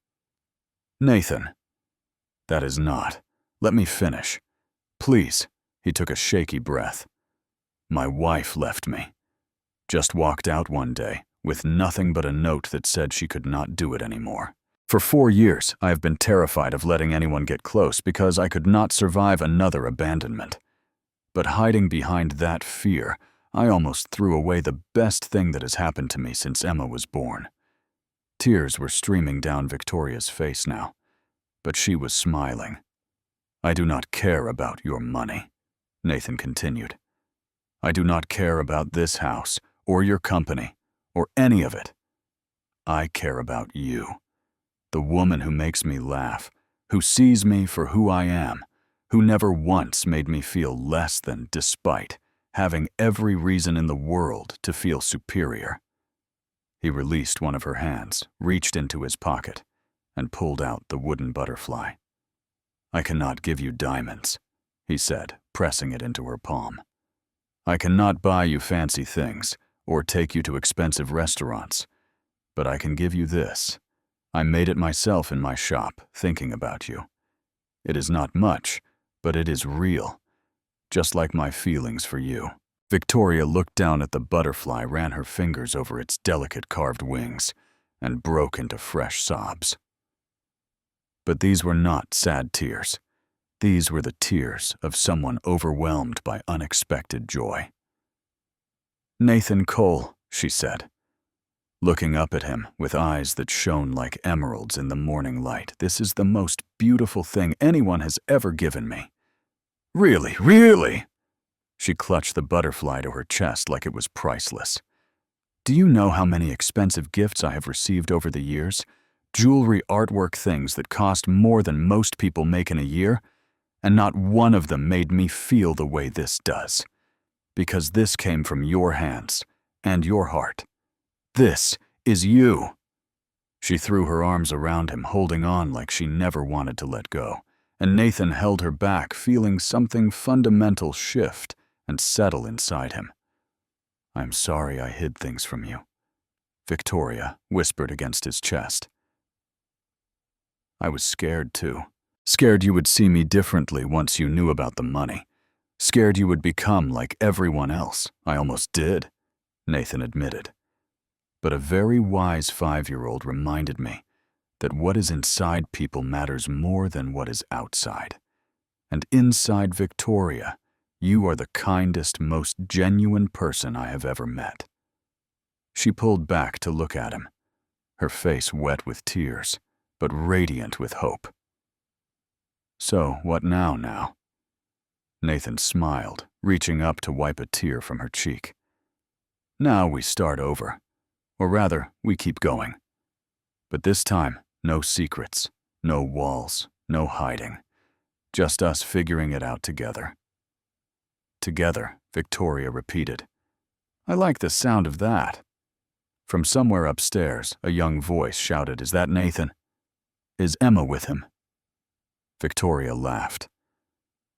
"Nathan." "That is not. Let me finish. Please." He took a shaky breath. "My wife left me. Just walked out one day, with nothing but a note that said she could not do it anymore. For 4 years, I have been terrified of letting anyone get close because I could not survive another abandonment. But hiding behind that fear, I almost threw away the best thing that has happened to me since Emma was born." Tears were streaming down Victoria's face now, but she was smiling. "I do not care about your money," Nathan continued. "I do not care about this house, or your company, or any of it. I care about you. The woman who makes me laugh, who sees me for who I am, who never once made me feel less than, despite having every reason in the world to feel superior." He released one of her hands, reached into his pocket, and pulled out the wooden butterfly. "I cannot give you diamonds," he said, pressing it into her palm. "I cannot buy you fancy things or take you to expensive restaurants, but I can give you this. I made it myself in my shop, thinking about you. It is not much, but it is real, just like my feelings for you." Victoria looked down at the butterfly, ran her fingers over its delicate carved wings, and broke into fresh sobs. But these were not sad tears. These were the tears of someone overwhelmed by unexpected joy. "Nathan Cole," she said, looking up at him with eyes that shone like emeralds in the morning light, "this is the most beautiful thing anyone has ever given me." "Really, really?" She clutched the butterfly to her chest like it was priceless. "Do you know how many expensive gifts I have received over the years? Jewelry, artwork, things that cost more than most people make in a year? And not one of them made me feel the way this does. Because this came from your hands and your heart. This is you." She threw her arms around him, holding on like she never wanted to let go, and Nathan held her back, feeling something fundamental shift and settle inside him. "I'm sorry I hid things from you," Victoria whispered against his chest. "I was scared too. Scared you would see me differently once you knew about the money. Scared you would become like everyone else. I almost did," Nathan admitted. "But a very wise 5-year-old reminded me that what is inside people matters more than what is outside. And inside Victoria, you are the kindest, most genuine person I have ever met." She pulled back to look at him, her face wet with tears, but radiant with hope. "So, what now?" Nathan smiled, reaching up to wipe a tear from her cheek. "Now we start over. Or rather, we keep going. But this time, no secrets, no walls, no hiding. Just us figuring it out together." "Together," Victoria repeated. "I like the sound of that." From somewhere upstairs, a young voice shouted, "Is that Nathan? Is Emma with him?" Victoria laughed,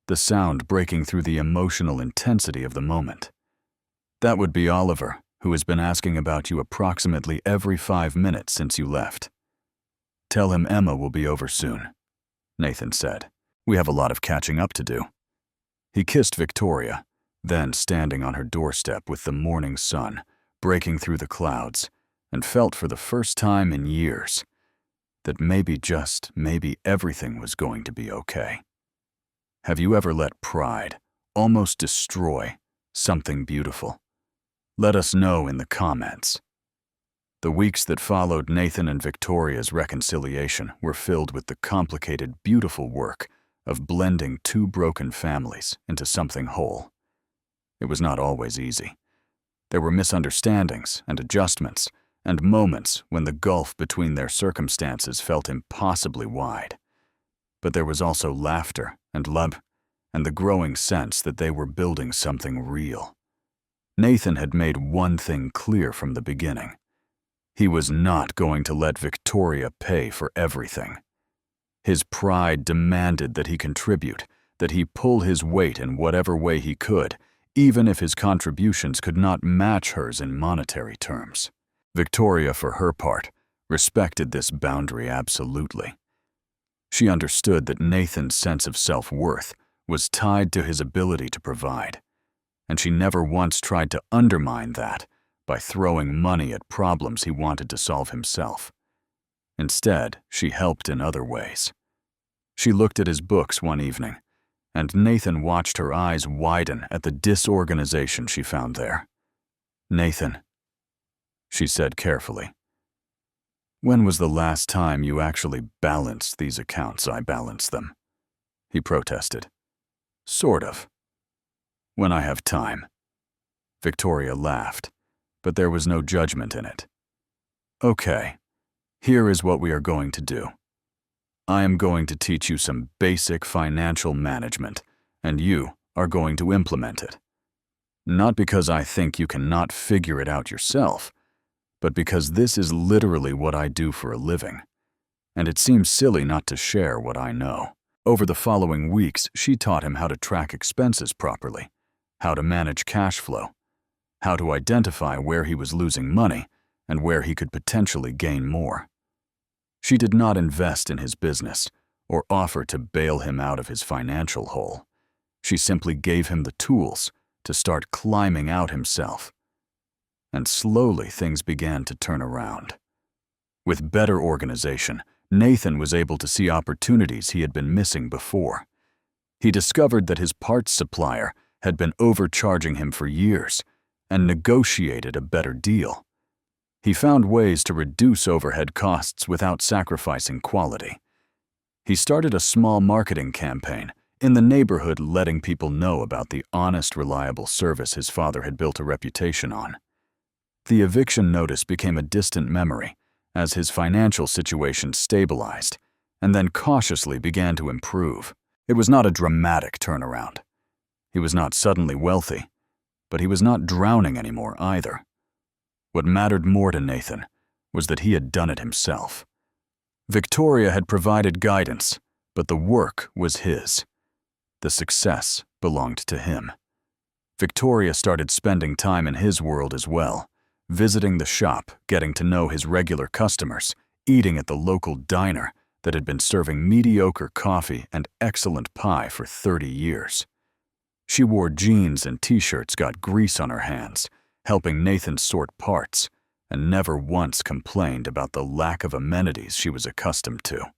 the sound breaking through the emotional intensity of the moment. "That would be Oliver, who has been asking about you approximately every 5 minutes since you left. Tell him Emma will be over soon," Nathan said. "We have a lot of catching up to do." He kissed Victoria, then standing on her doorstep with the morning sun breaking through the clouds, and felt for the first time in years that maybe, just maybe, everything was going to be okay. Have you ever let pride almost destroy something beautiful? Let us know in the comments. The weeks that followed Nathan and Victoria's reconciliation were filled with the complicated, beautiful work of blending two broken families into something whole. It was not always easy. There were misunderstandings and adjustments, and moments when the gulf between their circumstances felt impossibly wide. But there was also laughter and love, and the growing sense that they were building something real. Nathan had made one thing clear from the beginning. He was not going to let Victoria pay for everything. His pride demanded that he contribute, that he pull his weight in whatever way he could, even if his contributions could not match hers in monetary terms. Victoria, for her part, respected this boundary absolutely. She understood that Nathan's sense of self-worth was tied to his ability to provide, and she never once tried to undermine that by throwing money at problems he wanted to solve himself. Instead, she helped in other ways. She looked at his books one evening, and Nathan watched her eyes widen at the disorganization she found there. "Nathan," she said carefully, "when was the last time you actually balanced these accounts I balance them?" He protested. "Sort of. When I have time." Victoria laughed, but there was no judgment in it. "Okay, here is what we are going to do. I am going to teach you some basic financial management, and you are going to implement it. Not because I think you cannot figure it out yourself, but because this is literally what I do for a living, and it seems silly not to share what I know." Over the following weeks, she taught him how to track expenses properly, how to manage cash flow, how to identify where he was losing money and where he could potentially gain more. She did not invest in his business or offer to bail him out of his financial hole. She simply gave him the tools to start climbing out himself. And slowly things began to turn around. With better organization, Nathan was able to see opportunities he had been missing before. He discovered that his parts supplier had been overcharging him for years and negotiated a better deal. He found ways to reduce overhead costs without sacrificing quality. He started a small marketing campaign in the neighborhood, letting people know about the honest, reliable service his father had built a reputation on. The eviction notice became a distant memory as his financial situation stabilized and then cautiously began to improve. It was not a dramatic turnaround. He was not suddenly wealthy, but he was not drowning anymore either. What mattered more to Nathan was that he had done it himself. Victoria had provided guidance, but the work was his. The success belonged to him. Victoria started spending time in his world as well, visiting the shop, getting to know his regular customers, eating at the local diner that had been serving mediocre coffee and excellent pie for 30 years. She wore jeans and t-shirts, got grease on her hands, helping Nathan sort parts, and never once complained about the lack of amenities she was accustomed to.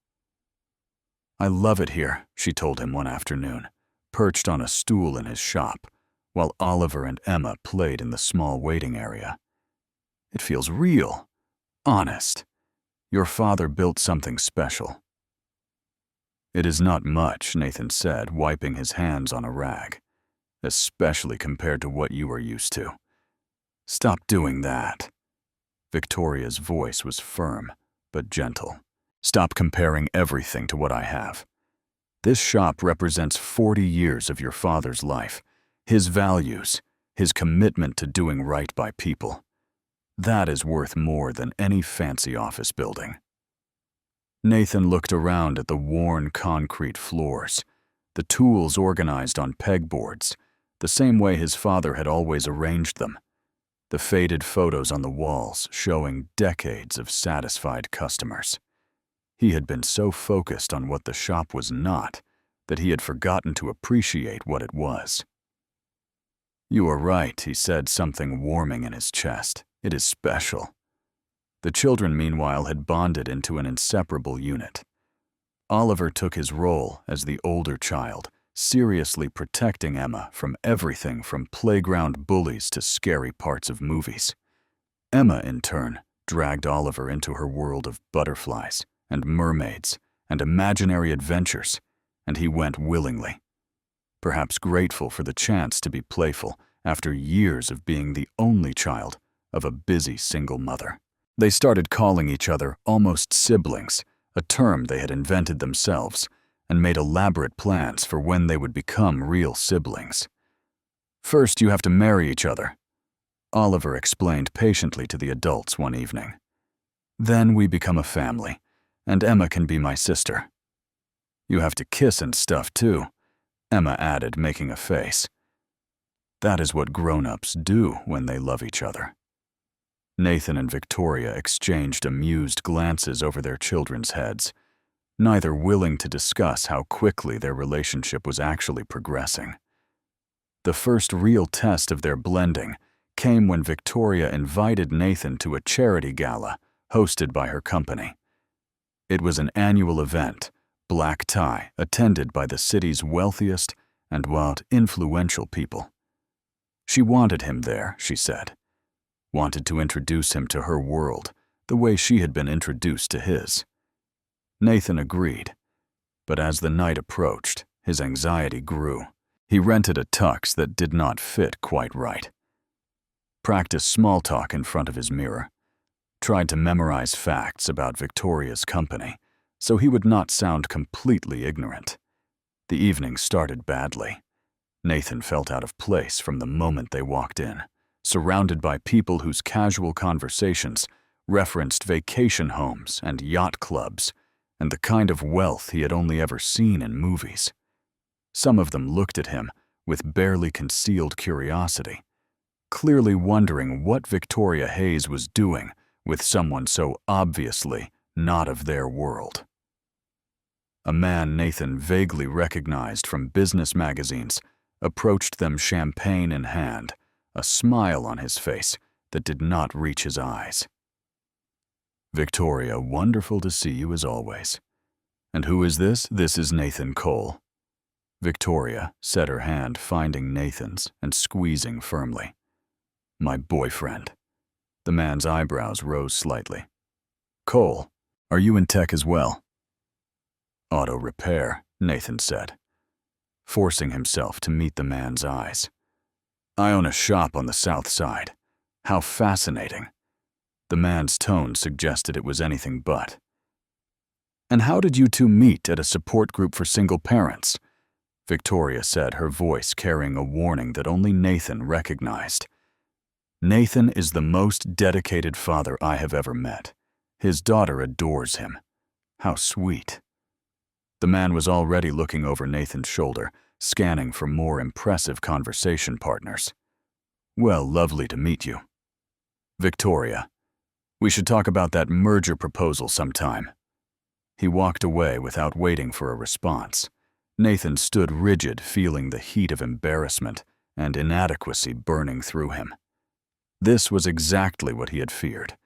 "I love it here," she told him one afternoon, perched on a stool in his shop, while Oliver and Emma played in the small waiting area. "It feels real, honest. Your father built something special." "It is not much," Nathan said, wiping his hands on a rag, "especially compared to what you are used to." "Stop doing that." Victoria's voice was firm, but gentle. "Stop comparing everything to what I have. This shop represents 40 years of your father's life, his values, his commitment to doing right by people. That is worth more than any fancy office building." Nathan looked around at the worn concrete floors, the tools organized on pegboards, the same way his father had always arranged them, the faded photos on the walls showing decades of satisfied customers. He had been so focused on what the shop was not that he had forgotten to appreciate what it was. "You are right," he said, something warming in his chest. "It is special." The children, meanwhile, had bonded into an inseparable unit. Oliver took his role as the older child, seriously protecting Emma from everything from playground bullies to scary parts of movies. Emma, in turn, dragged Oliver into her world of butterflies and mermaids and imaginary adventures, and he went willingly, perhaps grateful for the chance to be playful after years of being the only child of a busy single mother. They started calling each other almost siblings, a term they had invented themselves, and made elaborate plans for when they would become real siblings. "First, you have to marry each other," Oliver explained patiently to the adults one evening. "Then we become a family, and Emma can be my sister." "You have to kiss and stuff too," Emma added, making a face. That is what grown-ups do when they love each other. Nathan and Victoria exchanged amused glances over their children's heads, neither willing to discuss how quickly their relationship was actually progressing. The first real test of their blending came when Victoria invited Nathan to a charity gala hosted by her company. It was an annual event, black tie, attended by the city's wealthiest and most influential people. She wanted him there, she said. Wanted to introduce him to her world, the way she had been introduced to his. Nathan agreed, but as the night approached, his anxiety grew. He rented a tux that did not fit quite right. Practiced small talk in front of his mirror. Tried to memorize facts about Victoria's company, so he would not sound completely ignorant. The evening started badly. Nathan felt out of place from the moment they walked in, surrounded by people whose casual conversations referenced vacation homes and yacht clubs and the kind of wealth he had only ever seen in movies. Some of them looked at him with barely concealed curiosity, clearly wondering what Victoria Hayes was doing with someone so obviously not of their world. A man Nathan vaguely recognized from business magazines approached them, champagne in hand, a smile on his face that did not reach his eyes. "Victoria, wonderful to see you as always. And who is this? This is Nathan Cole." Victoria set her hand, finding Nathan's and squeezing firmly. "My boyfriend." The man's eyebrows rose slightly. "Cole, are you in tech as well?" "Auto repair," Nathan said, forcing himself to meet the man's eyes. "I own a shop on the south side. How fascinating." The man's tone suggested it was anything but. "And how did you two meet at a support group for single parents?" Victoria said, her voice carrying a warning that only Nathan recognized. "Nathan is the most dedicated father I have ever met. His daughter adores him. How sweet." The man was already looking over Nathan's shoulder, scanning for more impressive conversation partners. "Well, lovely to meet you. Victoria, we should talk about that merger proposal sometime." He walked away without waiting for a response. Nathan stood rigid, feeling the heat of embarrassment and inadequacy burning through him. This was exactly what he had feared.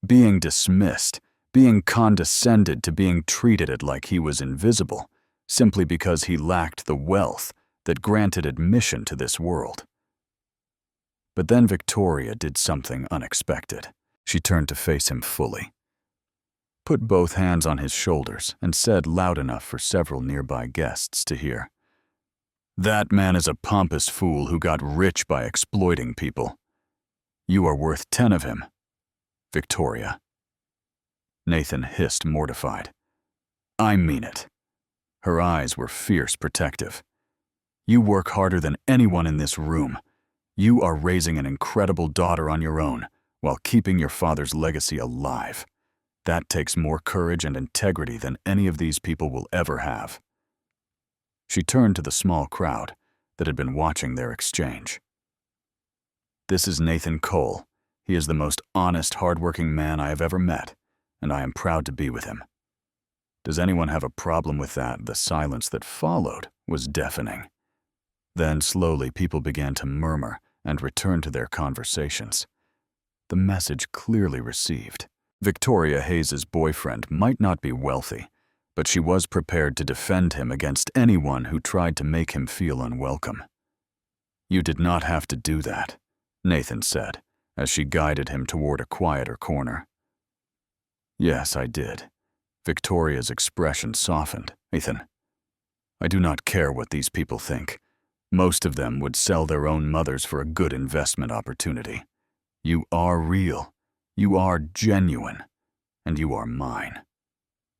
Being dismissed, being condescended to, being treated like he was invisible, simply because he lacked the wealth that granted admission to this world. But then Victoria did something unexpected. She turned to face him fully, put both hands on his shoulders, and said loud enough for several nearby guests to hear, "That man is a pompous fool who got rich by exploiting people. You are worth 10 of him, Victoria." Nathan hissed, mortified. "I mean it." Her eyes were fierce, protective. "You work harder than anyone in this room. You are raising an incredible daughter on your own while keeping your father's legacy alive. That takes more courage and integrity than any of these people will ever have." She turned to the small crowd that had been watching their exchange. "This is Nathan Cole. He is the most honest, hardworking man I have ever met, and I am proud to be with him. Does anyone have a problem with that?" The silence that followed was deafening. Then slowly people began to murmur and return to their conversations. The message clearly received. Victoria Hayes's boyfriend might not be wealthy, but she was prepared to defend him against anyone who tried to make him feel unwelcome. "You did not have to do that," Nathan said, as she guided him toward a quieter corner. Yes, I did. Victoria's expression softened. Nathan, I do not care what these people think. Most of them would sell their own mothers for a good investment opportunity. You are real. You are genuine. And you are mine.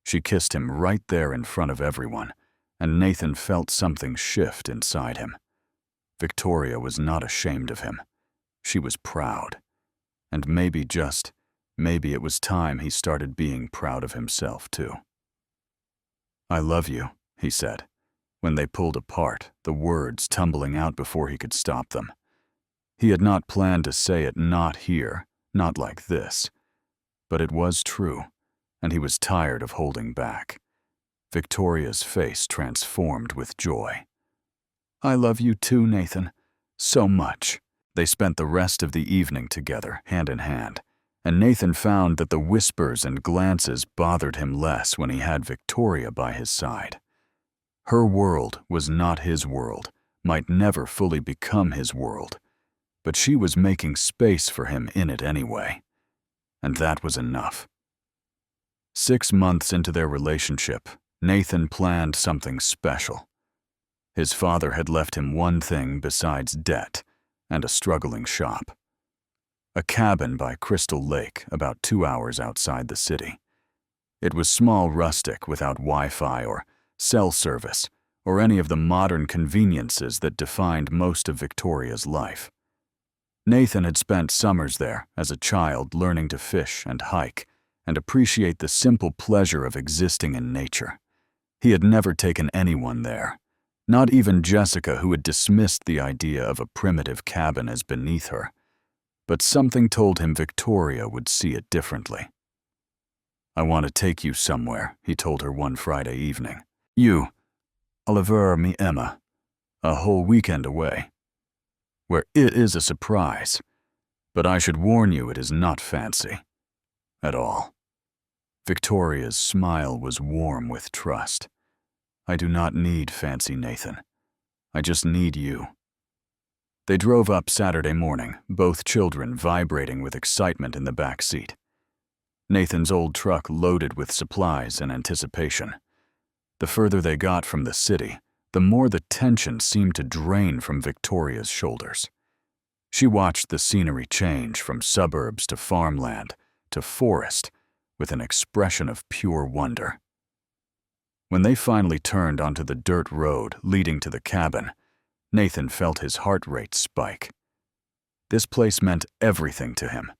She kissed him right there in front of everyone, and Nathan felt something shift inside him. Victoria was not ashamed of him. She was proud. And maybe it was time he started being proud of himself too. I love you, he said, when they pulled apart, the words tumbling out before he could stop them. He had not planned to say it, not here, not like this. But it was true, and he was tired of holding back. Victoria's face transformed with joy. I love you too, Nathan. So much. They spent the rest of the evening together, hand in hand, and Nathan found that the whispers and glances bothered him less when he had Victoria by his side. Her world was not his world, might never fully become his world, but she was making space for him in it anyway. And that was enough. 6 months into their relationship, Nathan planned something special. His father had left him one thing besides debt and a struggling shop. A cabin by Crystal Lake, about 2 hours outside the city. It was small, rustic, without Wi-Fi or cell service or any of the modern conveniences that defined most of Victoria's life. Nathan had spent summers there as a child, learning to fish and hike and appreciate the simple pleasure of existing in nature. He had never taken anyone there, not even Jessica, who had dismissed the idea of a primitive cabin as beneath her. But something told him Victoria would see it differently. I want to take you somewhere, he told her one Friday evening. You, Oliver, me, Emma, a whole weekend away. Where it is a surprise, but I should warn you it is not fancy. At all. Victoria's smile was warm with trust. I do not need fancy, Nathan. I just need you. They drove up Saturday morning, both children vibrating with excitement in the back seat. Nathan's old truck loaded with supplies and anticipation. The further they got from the city, the more the tension seemed to drain from Victoria's shoulders. She watched the scenery change from suburbs to farmland to forest with an expression of pure wonder. When they finally turned onto the dirt road leading to the cabin, Nathan felt his heart rate spike. This place meant everything to him.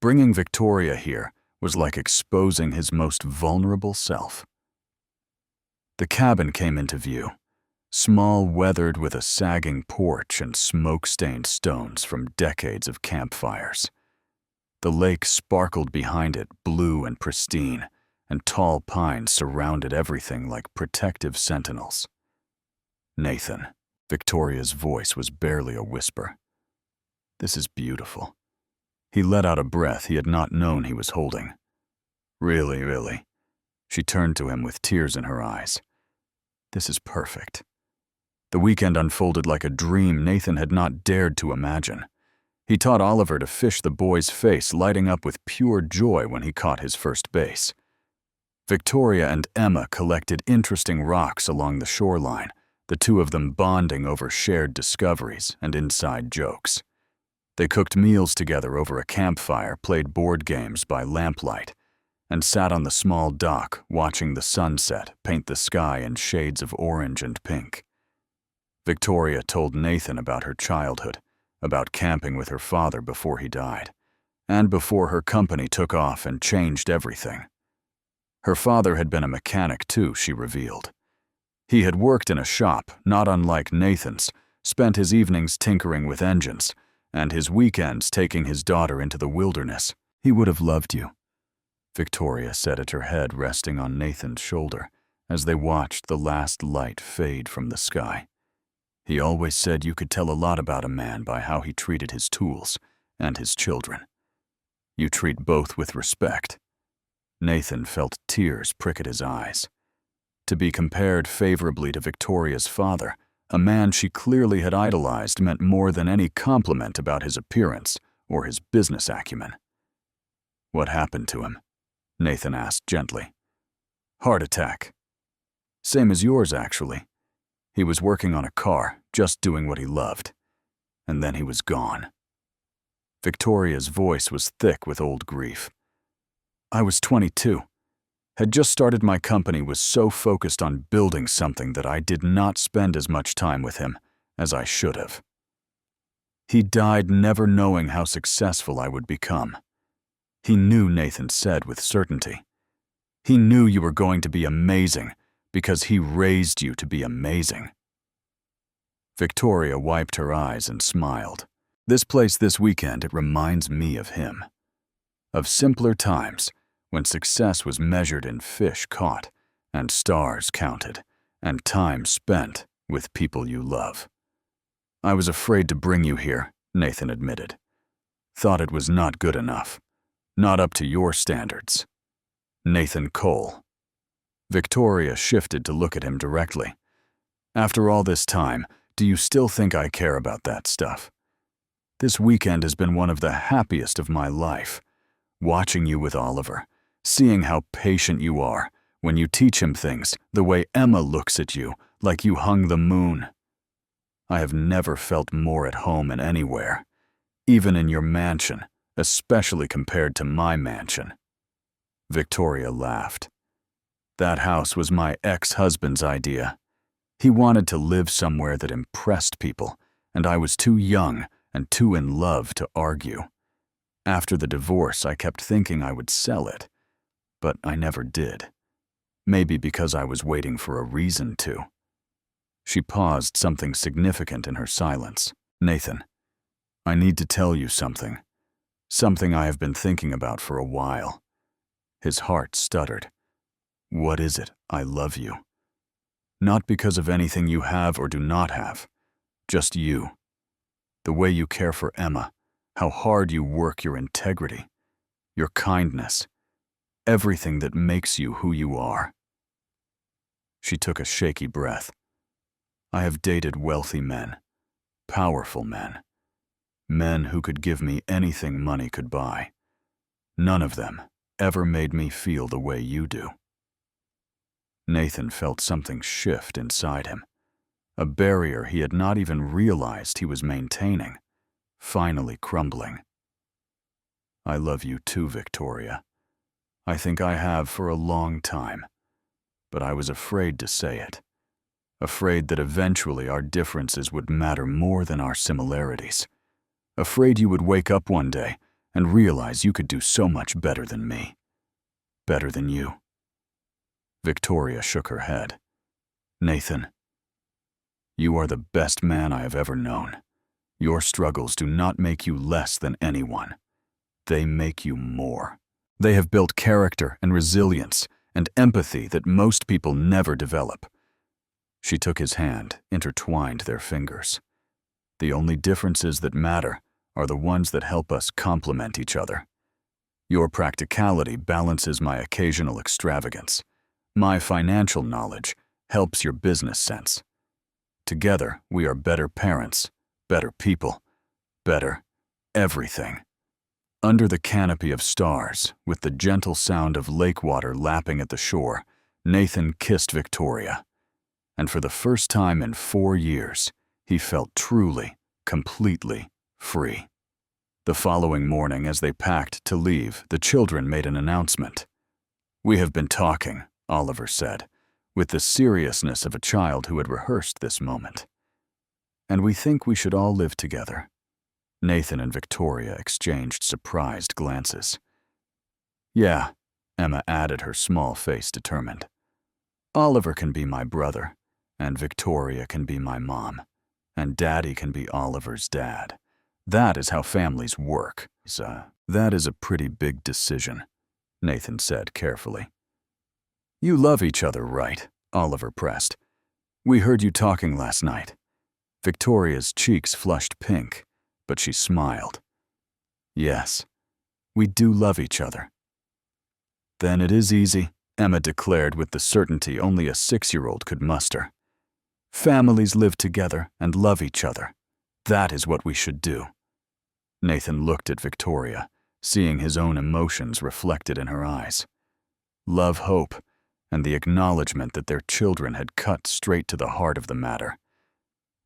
Bringing Victoria here was like exposing his most vulnerable self. The cabin came into view, small, weathered, with a sagging porch and smoke-stained stones from decades of campfires. The lake sparkled behind it, blue and pristine, and tall pines surrounded everything like protective sentinels. Nathan, Victoria's voice was barely a whisper. This is beautiful. He let out a breath he had not known he was holding. Really, really. She turned to him with tears in her eyes. This is perfect. The weekend unfolded like a dream Nathan had not dared to imagine. He taught Oliver to fish, the boy's face lighting up with pure joy when he caught his first base. Victoria and Emma collected interesting rocks along the shoreline, the two of them bonding over shared discoveries and inside jokes. They cooked meals together over a campfire, played board games by lamplight, and sat on the small dock watching the sunset paint the sky in shades of orange and pink. Victoria told Nathan about her childhood, about camping with her father before he died, and before her company took off and changed everything. Her father had been a mechanic too, she revealed. He had worked in a shop, not unlike Nathan's, spent his evenings tinkering with engines, and his weekends taking his daughter into the wilderness. He would have loved you, Victoria said at her head resting on Nathan's shoulder as they watched the last light fade from the sky. He always said you could tell a lot about a man by how he treated his tools and his children. You treat both with respect. Nathan felt tears prick at his eyes. To be compared favorably to Victoria's father, a man she clearly had idolized, meant more than any compliment about his appearance or his business acumen. What happened to him? Nathan asked gently. Heart attack. Same as yours, actually. He was working on a car, just doing what he loved. And then he was gone. Victoria's voice was thick with old grief. I was 22. Had just started my company, was so focused on building something that I did not spend as much time with him as I should have. He died never knowing how successful I would become. He knew, Nathan said with certainty. He knew you were going to be amazing because he raised you to be amazing. Victoria wiped her eyes and smiled. This place this weekend, it reminds me of him. Of simpler times when success was measured in fish caught and stars counted and time spent with people you love. I was afraid to bring you here, Nathan admitted. Thought it was not good enough. Not up to your standards. Nathan Cole. Victoria shifted to look at him directly. After all this time, do you still think I care about that stuff? This weekend has been one of the happiest of my life. Watching you with Oliver, seeing how patient you are when you teach him things, the way Emma looks at you like you hung the moon. I have never felt more at home in anywhere, even in your mansion, especially compared to my mansion. Victoria laughed. That house was my ex-husband's idea. He wanted to live somewhere that impressed people, and I was too young and too in love to argue. After the divorce, I kept thinking I would sell it, but I never did. Maybe because I was waiting for a reason to. She paused, something significant in her silence. Nathan, I need to tell you something. Something I have been thinking about for a while. His heart stuttered. What is it? I love you. Not because of anything you have or do not have. Just you. The way you care for Emma, how hard you work, your integrity, your kindness, everything that makes you who you are. She took a shaky breath. I have dated wealthy men, powerful men, men who could give me anything money could buy. None of them ever made me feel the way you do. Nathan felt something shift inside him, a barrier he had not even realized he was maintaining, finally crumbling. I love you too, Victoria. I think I have for a long time, but I was afraid to say it, afraid that eventually our differences would matter more than our similarities, afraid you would wake up one day and realize you could do so much better than me, better than you. Victoria shook her head. Nathan, you are the best man I have ever known. Your struggles do not make you less than anyone. They make you more. They have built character and resilience and empathy that most people never develop. She took his hand, intertwined their fingers. The only differences that matter are the ones that help us complement each other. Your practicality balances my occasional extravagance. My financial knowledge helps your business sense. Together, we are better parents, better people, better everything. Under the canopy of stars, with the gentle sound of lake water lapping at the shore, Nathan kissed Victoria. And for the first time in 4 years, he felt truly, completely free. The following morning, as they packed to leave, the children made an announcement. We have been talking, Oliver said, with the seriousness of a child who had rehearsed this moment. And we think we should all live together. Nathan and Victoria exchanged surprised glances. Yeah, Emma added, her small face determined. Oliver can be my brother, and Victoria can be my mom, and Daddy can be Oliver's dad. That is how families work. That is a pretty big decision, Nathan said carefully. You love each other, right? Oliver pressed. We heard you talking last night. Victoria's cheeks flushed pink, but she smiled. Yes, we do love each other. Then it is easy, Emma declared with the certainty only a 6-year-old could muster. Families live together and love each other. That is what we should do. Nathan looked at Victoria, seeing his own emotions reflected in her eyes. love, hope, and the acknowledgement that their children had cut straight to the heart of the matter.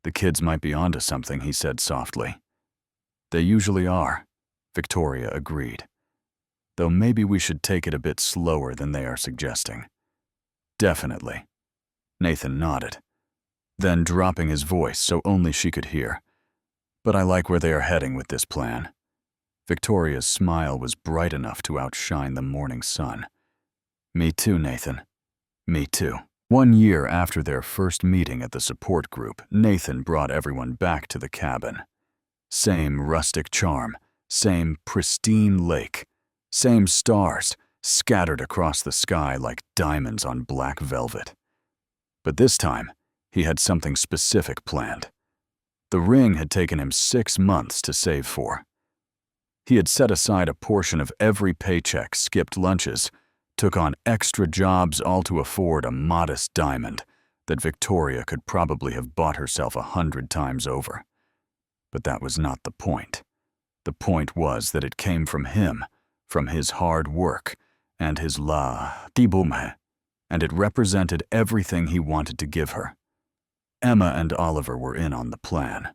The kids might be onto something, he said softly. They usually are, Victoria agreed. Though maybe we should take it a bit slower than they are suggesting. Definitely. Nathan nodded, then dropping his voice so only she could hear. But I like where they are heading with this plan. Victoria's smile was bright enough to outshine the morning sun. Me too, Nathan. Me too. 1 year after their first meeting at the support group, Nathan brought everyone back to the cabin. Same rustic charm, same pristine lake, same stars scattered across the sky like diamonds on black velvet. But this time, he had something specific planned. The ring had taken him 6 months to save for. He had set aside a portion of every paycheck, skipped lunches, took on extra jobs, all to afford a modest diamond that Victoria could probably have bought herself 100 times over. But that was not the point. The point was that it came from him, from his hard work, and his tibume, and it represented everything he wanted to give her. Emma and Oliver were in on the plan.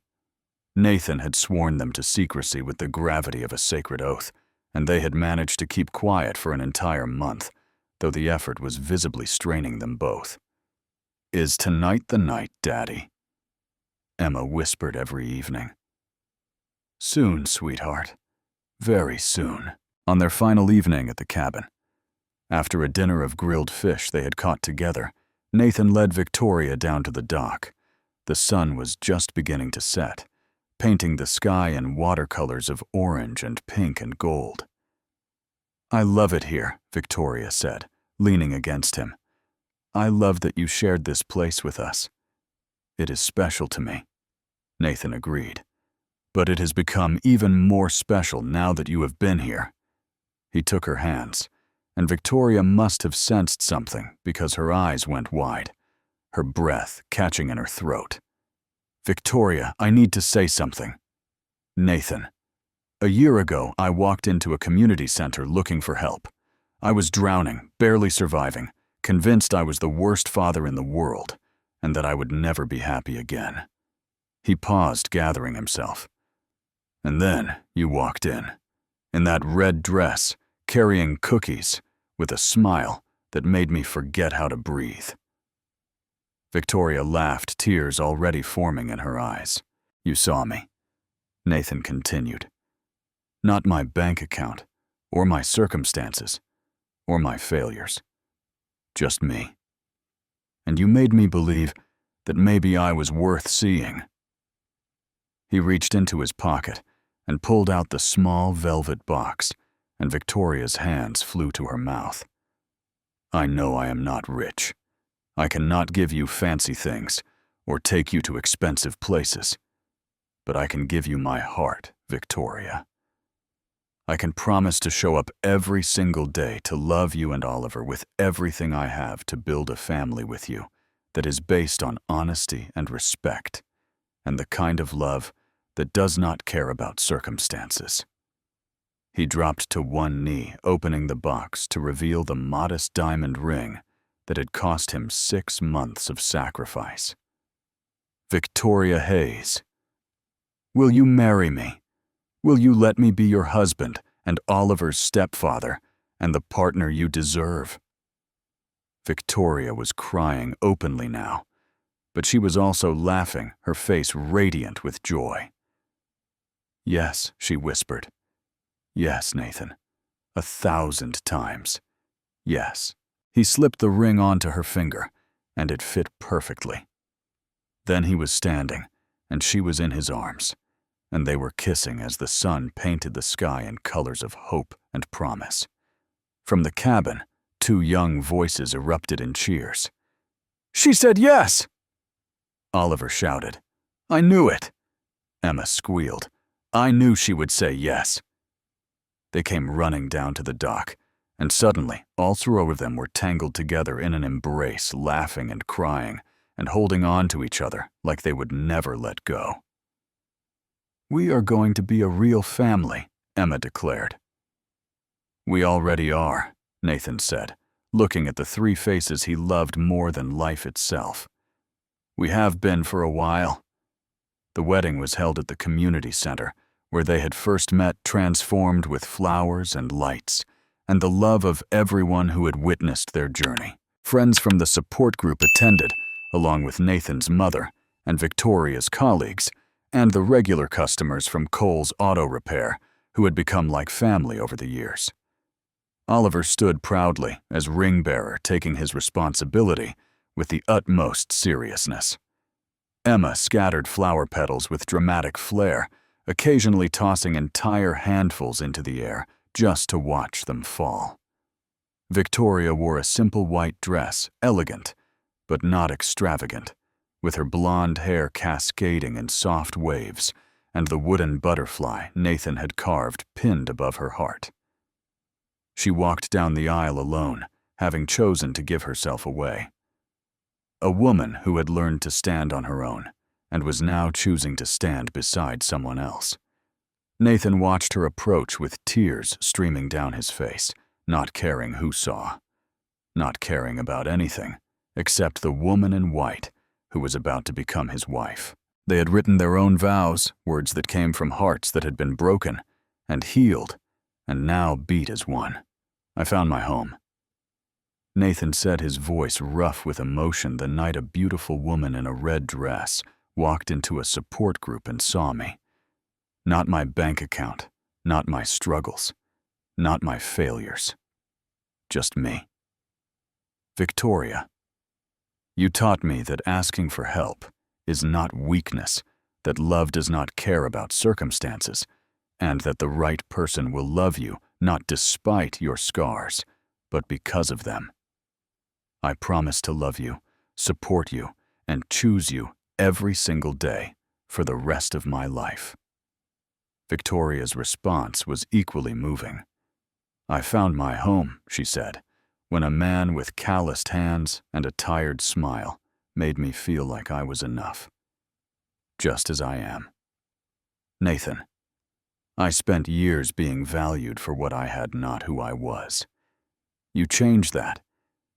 Nathan had sworn them to secrecy with the gravity of a sacred oath, and they had managed to keep quiet for an entire month, though the effort was visibly straining them both. "Is tonight the night, Daddy?" Emma whispered every evening. "Soon, sweetheart. Very soon." On their final evening at the cabin, after a dinner of grilled fish they had caught together, Nathan led Victoria down to the dock. The sun was just beginning to set, painting the sky in watercolors of orange and pink and gold. "I love it here," Victoria said, leaning against him. "I love that you shared this place with us." "It is special to me," Nathan agreed. "But it has become even more special now that you have been here." He took her hands, and Victoria must have sensed something because her eyes went wide, her breath catching in her throat. "Victoria, I need to say something." "Nathan, a year ago I walked into a community center looking for help. I was drowning, barely surviving, convinced I was the worst father in the world, and that I would never be happy again." He paused, gathering himself. "And then you walked in that red dress, carrying cookies, with a smile that made me forget how to breathe." Victoria laughed, tears already forming in her eyes. "You saw me," Nathan continued. "Not my bank account, or my circumstances, or my failures. Just me. And you made me believe that maybe I was worth seeing." He reached into his pocket and pulled out the small velvet box, and Victoria's hands flew to her mouth. "I know I am not rich. I cannot give you fancy things or take you to expensive places. But I can give you my heart, Victoria. I can promise to show up every single day to love you and Oliver with everything I have to build a family with you that is based on honesty and respect, and the kind of love that does not care about circumstances." He dropped to one knee, opening the box to reveal the modest diamond ring that had cost him 6 months of sacrifice. "Victoria Hayes, will you marry me? Will you let me be your husband and Oliver's stepfather and the partner you deserve?" Victoria was crying openly now, but she was also laughing, her face radiant with joy. "Yes," she whispered. "Yes, Nathan. 1,000 times. Yes." He slipped the ring onto her finger, and it fit perfectly. Then he was standing, and she was in his arms, and they were kissing as the sun painted the sky in colors of hope and promise. From the cabin, 2 young voices erupted in cheers. "She said yes!" Oliver shouted. "I knew it!" Emma squealed. "I knew she would say yes." They came running down to the dock, and suddenly all 3 of them were tangled together in an embrace, laughing and crying, and holding on to each other like they would never let go. "We are going to be a real family," Emma declared. "We already are," Nathan said, looking at the three faces he loved more than life itself. "We have been for a while." The wedding was held at the community center, where they had first met, transformed with flowers and lights, and the love of everyone who had witnessed their journey. Friends from the support group attended, along with Nathan's mother and Victoria's colleagues, and the regular customers from Cole's Auto Repair, who had become like family over the years. Oliver stood proudly as ring bearer, taking his responsibility with the utmost seriousness. Emma scattered flower petals with dramatic flair, occasionally tossing entire handfuls into the air just to watch them fall. Victoria wore a simple white dress, elegant, but not extravagant, with her blonde hair cascading in soft waves and the wooden butterfly Nathan had carved pinned above her heart. She walked down the aisle alone, having chosen to give herself away. A woman who had learned to stand on her own and was now choosing to stand beside someone else. Nathan watched her approach with tears streaming down his face, not caring who saw, not caring about anything except the woman in white who was about to become his wife. They had written their own vows, words that came from hearts that had been broken and healed and now beat as one. "I found my home," Nathan said, his voice rough with emotion, the night a beautiful woman in a red dress walked into a support group and saw me. Not my bank account, not my struggles, not my failures. Just me. "Victoria, you taught me that asking for help is not weakness, that love does not care about circumstances, and that the right person will love you not despite your scars, but because of them. I promise to love you, support you, and choose you every single day for the rest of my life." Victoria's response was equally moving. "I found my home," she said, when a man with calloused hands and a tired smile made me feel like I was enough. Just as I am. Nathan, I spent years being valued for what I had, not who I was. You changed that.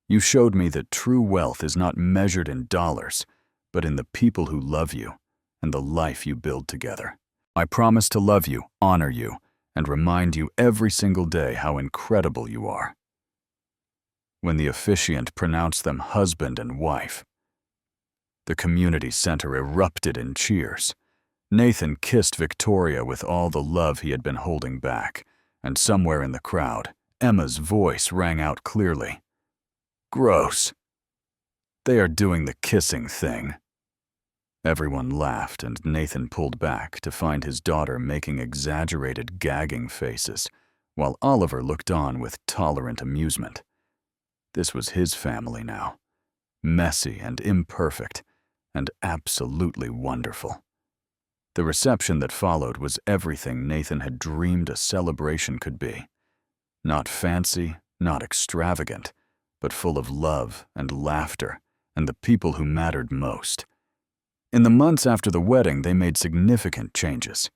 You showed me that true wealth is not measured in dollars, but in the people who love you and the life you build together. I promise to love you, honor you, and remind you every single day how incredible you are." When the officiant pronounced them husband and wife, the community center erupted in cheers. Nathan kissed Victoria with all the love he had been holding back, and somewhere in the crowd, Emma's voice rang out clearly. "Gross. They are doing the kissing thing." Everyone laughed, and Nathan pulled back to find his daughter making exaggerated gagging faces, while Oliver looked on with tolerant amusement. This was his family now, messy and imperfect, and absolutely wonderful. The reception that followed was everything Nathan had dreamed a celebration could be. Not fancy, not extravagant, but full of love and laughter and the people who mattered most. In the months after the wedding, they made significant changes.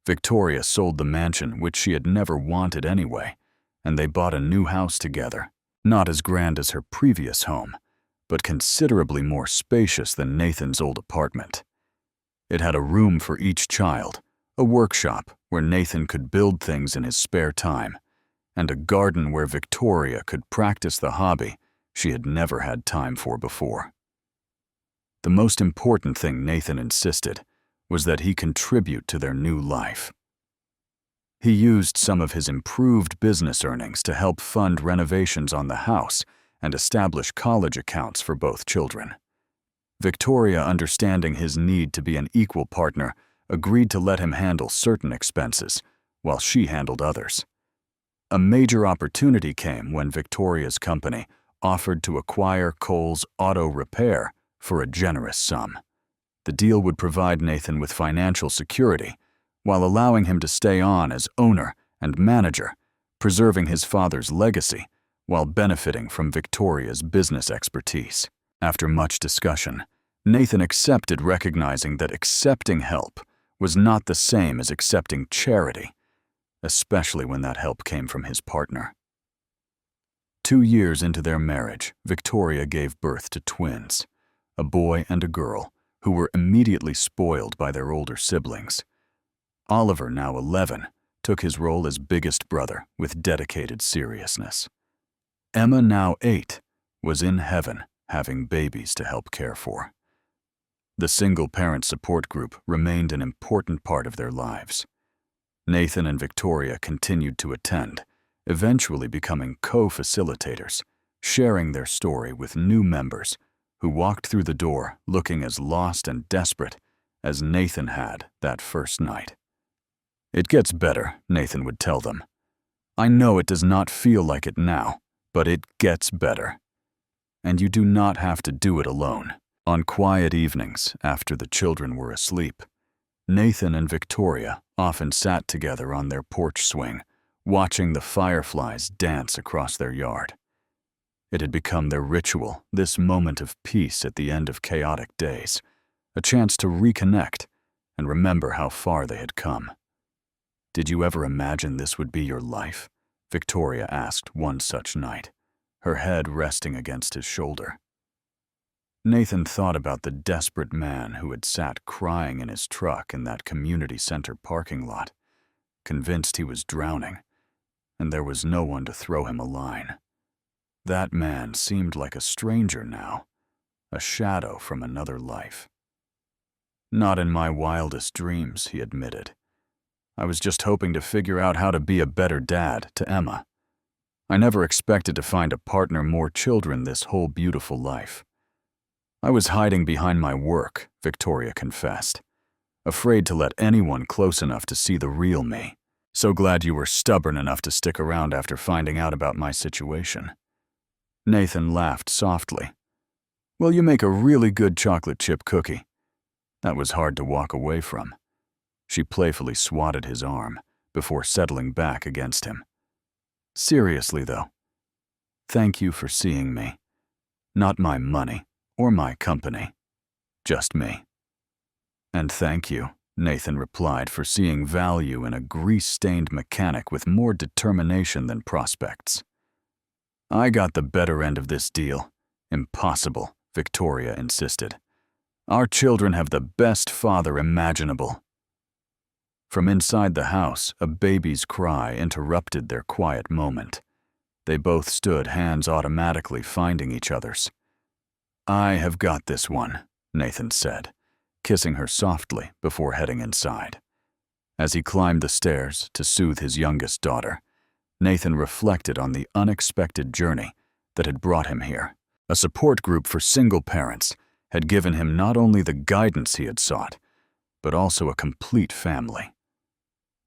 Victoria sold the mansion, which she had never wanted anyway, and they bought a new house together, not as grand as her previous home, but considerably more spacious than Nathan's old apartment. It had a room for each child, a workshop where Nathan could build things in his spare time, and a garden where Victoria could practice the hobby she had never had time for before. The most important thing, Nathan insisted, was that he contribute to their new life. He used some of his improved business earnings to help fund renovations on the house and establish college accounts for both children. Victoria, understanding his need to be an equal partner, agreed to let him handle certain expenses, while she handled others. A major opportunity came when Victoria's company offered to acquire Cole's Auto Repair for a generous sum. The deal would provide Nathan with financial security, while allowing him to stay on as owner and manager, preserving his father's legacy while benefiting from Victoria's business expertise. After much discussion, Nathan accepted, recognizing that accepting help was not the same as accepting charity, especially when that help came from his partner. 2 years into their marriage, Victoria gave birth to twins, a boy and a girl, who were immediately spoiled by their older siblings. Oliver, now 11, took his role as biggest brother with dedicated seriousness. Emma, now 8, was in heaven, having babies to help care for. The single-parent support group remained an important part of their lives. Nathan and Victoria continued to attend, eventually becoming co-facilitators, sharing their story with new members who walked through the door looking as lost and desperate as Nathan had that first night. "It gets better," Nathan would tell them. "I know it does not feel like it now, but it gets better. And you do not have to do it alone." On quiet evenings, after the children were asleep, Nathan and Victoria often sat together on their porch swing, watching the fireflies dance across their yard. It had become their ritual, this moment of peace at the end of chaotic days, a chance to reconnect and remember how far they had come. "Did you ever imagine this would be your life?" Victoria asked one such night, her head resting against his shoulder. Nathan thought about the desperate man who had sat crying in his truck in that community center parking lot, convinced he was drowning, and there was no one to throw him a line. That man seemed like a stranger now, a shadow from another life. "Not in my wildest dreams," he admitted. "I was just hoping to figure out how to be a better dad to Emma. I never expected to find a partner, more children, this whole beautiful life. I was hiding behind my work," Victoria confessed, "afraid to let anyone close enough to see the real me. So glad you were stubborn enough to stick around after finding out about my situation." Nathan laughed softly. "Well, you make a really good chocolate chip cookie." That was hard to walk away from. She playfully swatted his arm before settling back against him. "Seriously, though, thank you for seeing me. Not my money or my company, just me." "And thank you," Nathan replied, "for seeing value in a grease-stained mechanic with more determination than prospects." "I got the better end of this deal." "Impossible," Victoria insisted. "Our children have the best father imaginable." From inside the house, a baby's cry interrupted their quiet moment. They both stood, hands automatically finding each other's. "I have got this one," Nathan said, kissing her softly before heading inside. As he climbed the stairs to soothe his youngest daughter, Nathan reflected on the unexpected journey that had brought him here. A support group for single parents had given him not only the guidance he had sought, but also a complete family.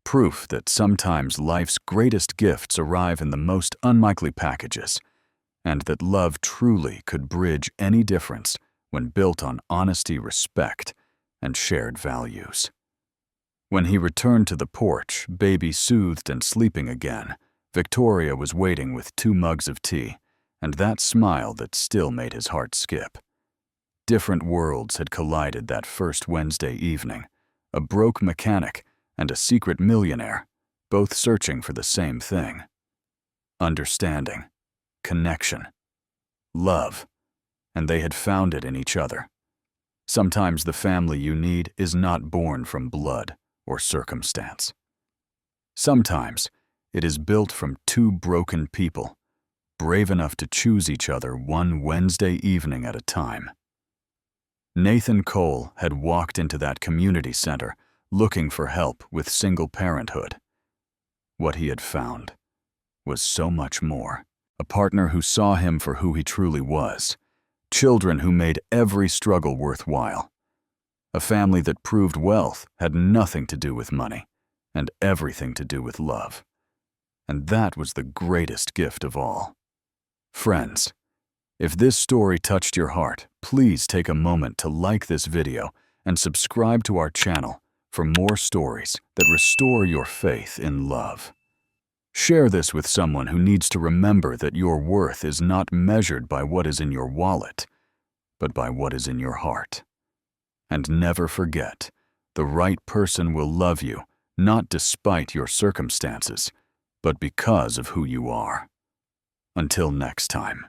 Proof that sometimes life's greatest gifts arrive in the most unlikely packages, and that love truly could bridge any difference when built on honesty, respect, and shared values. When he returned to the porch, baby soothed and sleeping again, Victoria was waiting with 2 mugs of tea, and that smile that still made his heart skip. Different worlds had collided that first Wednesday evening, a broke mechanic and a secret millionaire, both searching for the same thing: understanding, connection, love, and they had found it in each other. Sometimes the family you need is not born from blood or circumstance. Sometimes it is built from 2 broken people, brave enough to choose each other one Wednesday evening at a time. Nathan Cole had walked into that community center looking for help with single parenthood. What he had found was so much more. A partner who saw him for who he truly was. Children who made every struggle worthwhile. A family that proved wealth had nothing to do with money and everything to do with love. And that was the greatest gift of all. Friends, if this story touched your heart, please take a moment to like this video and subscribe to our channel for more stories that restore your faith in love. Share this with someone who needs to remember that your worth is not measured by what is in your wallet, but by what is in your heart. And never forget, the right person will love you, not despite your circumstances, but because of who you are. Until next time.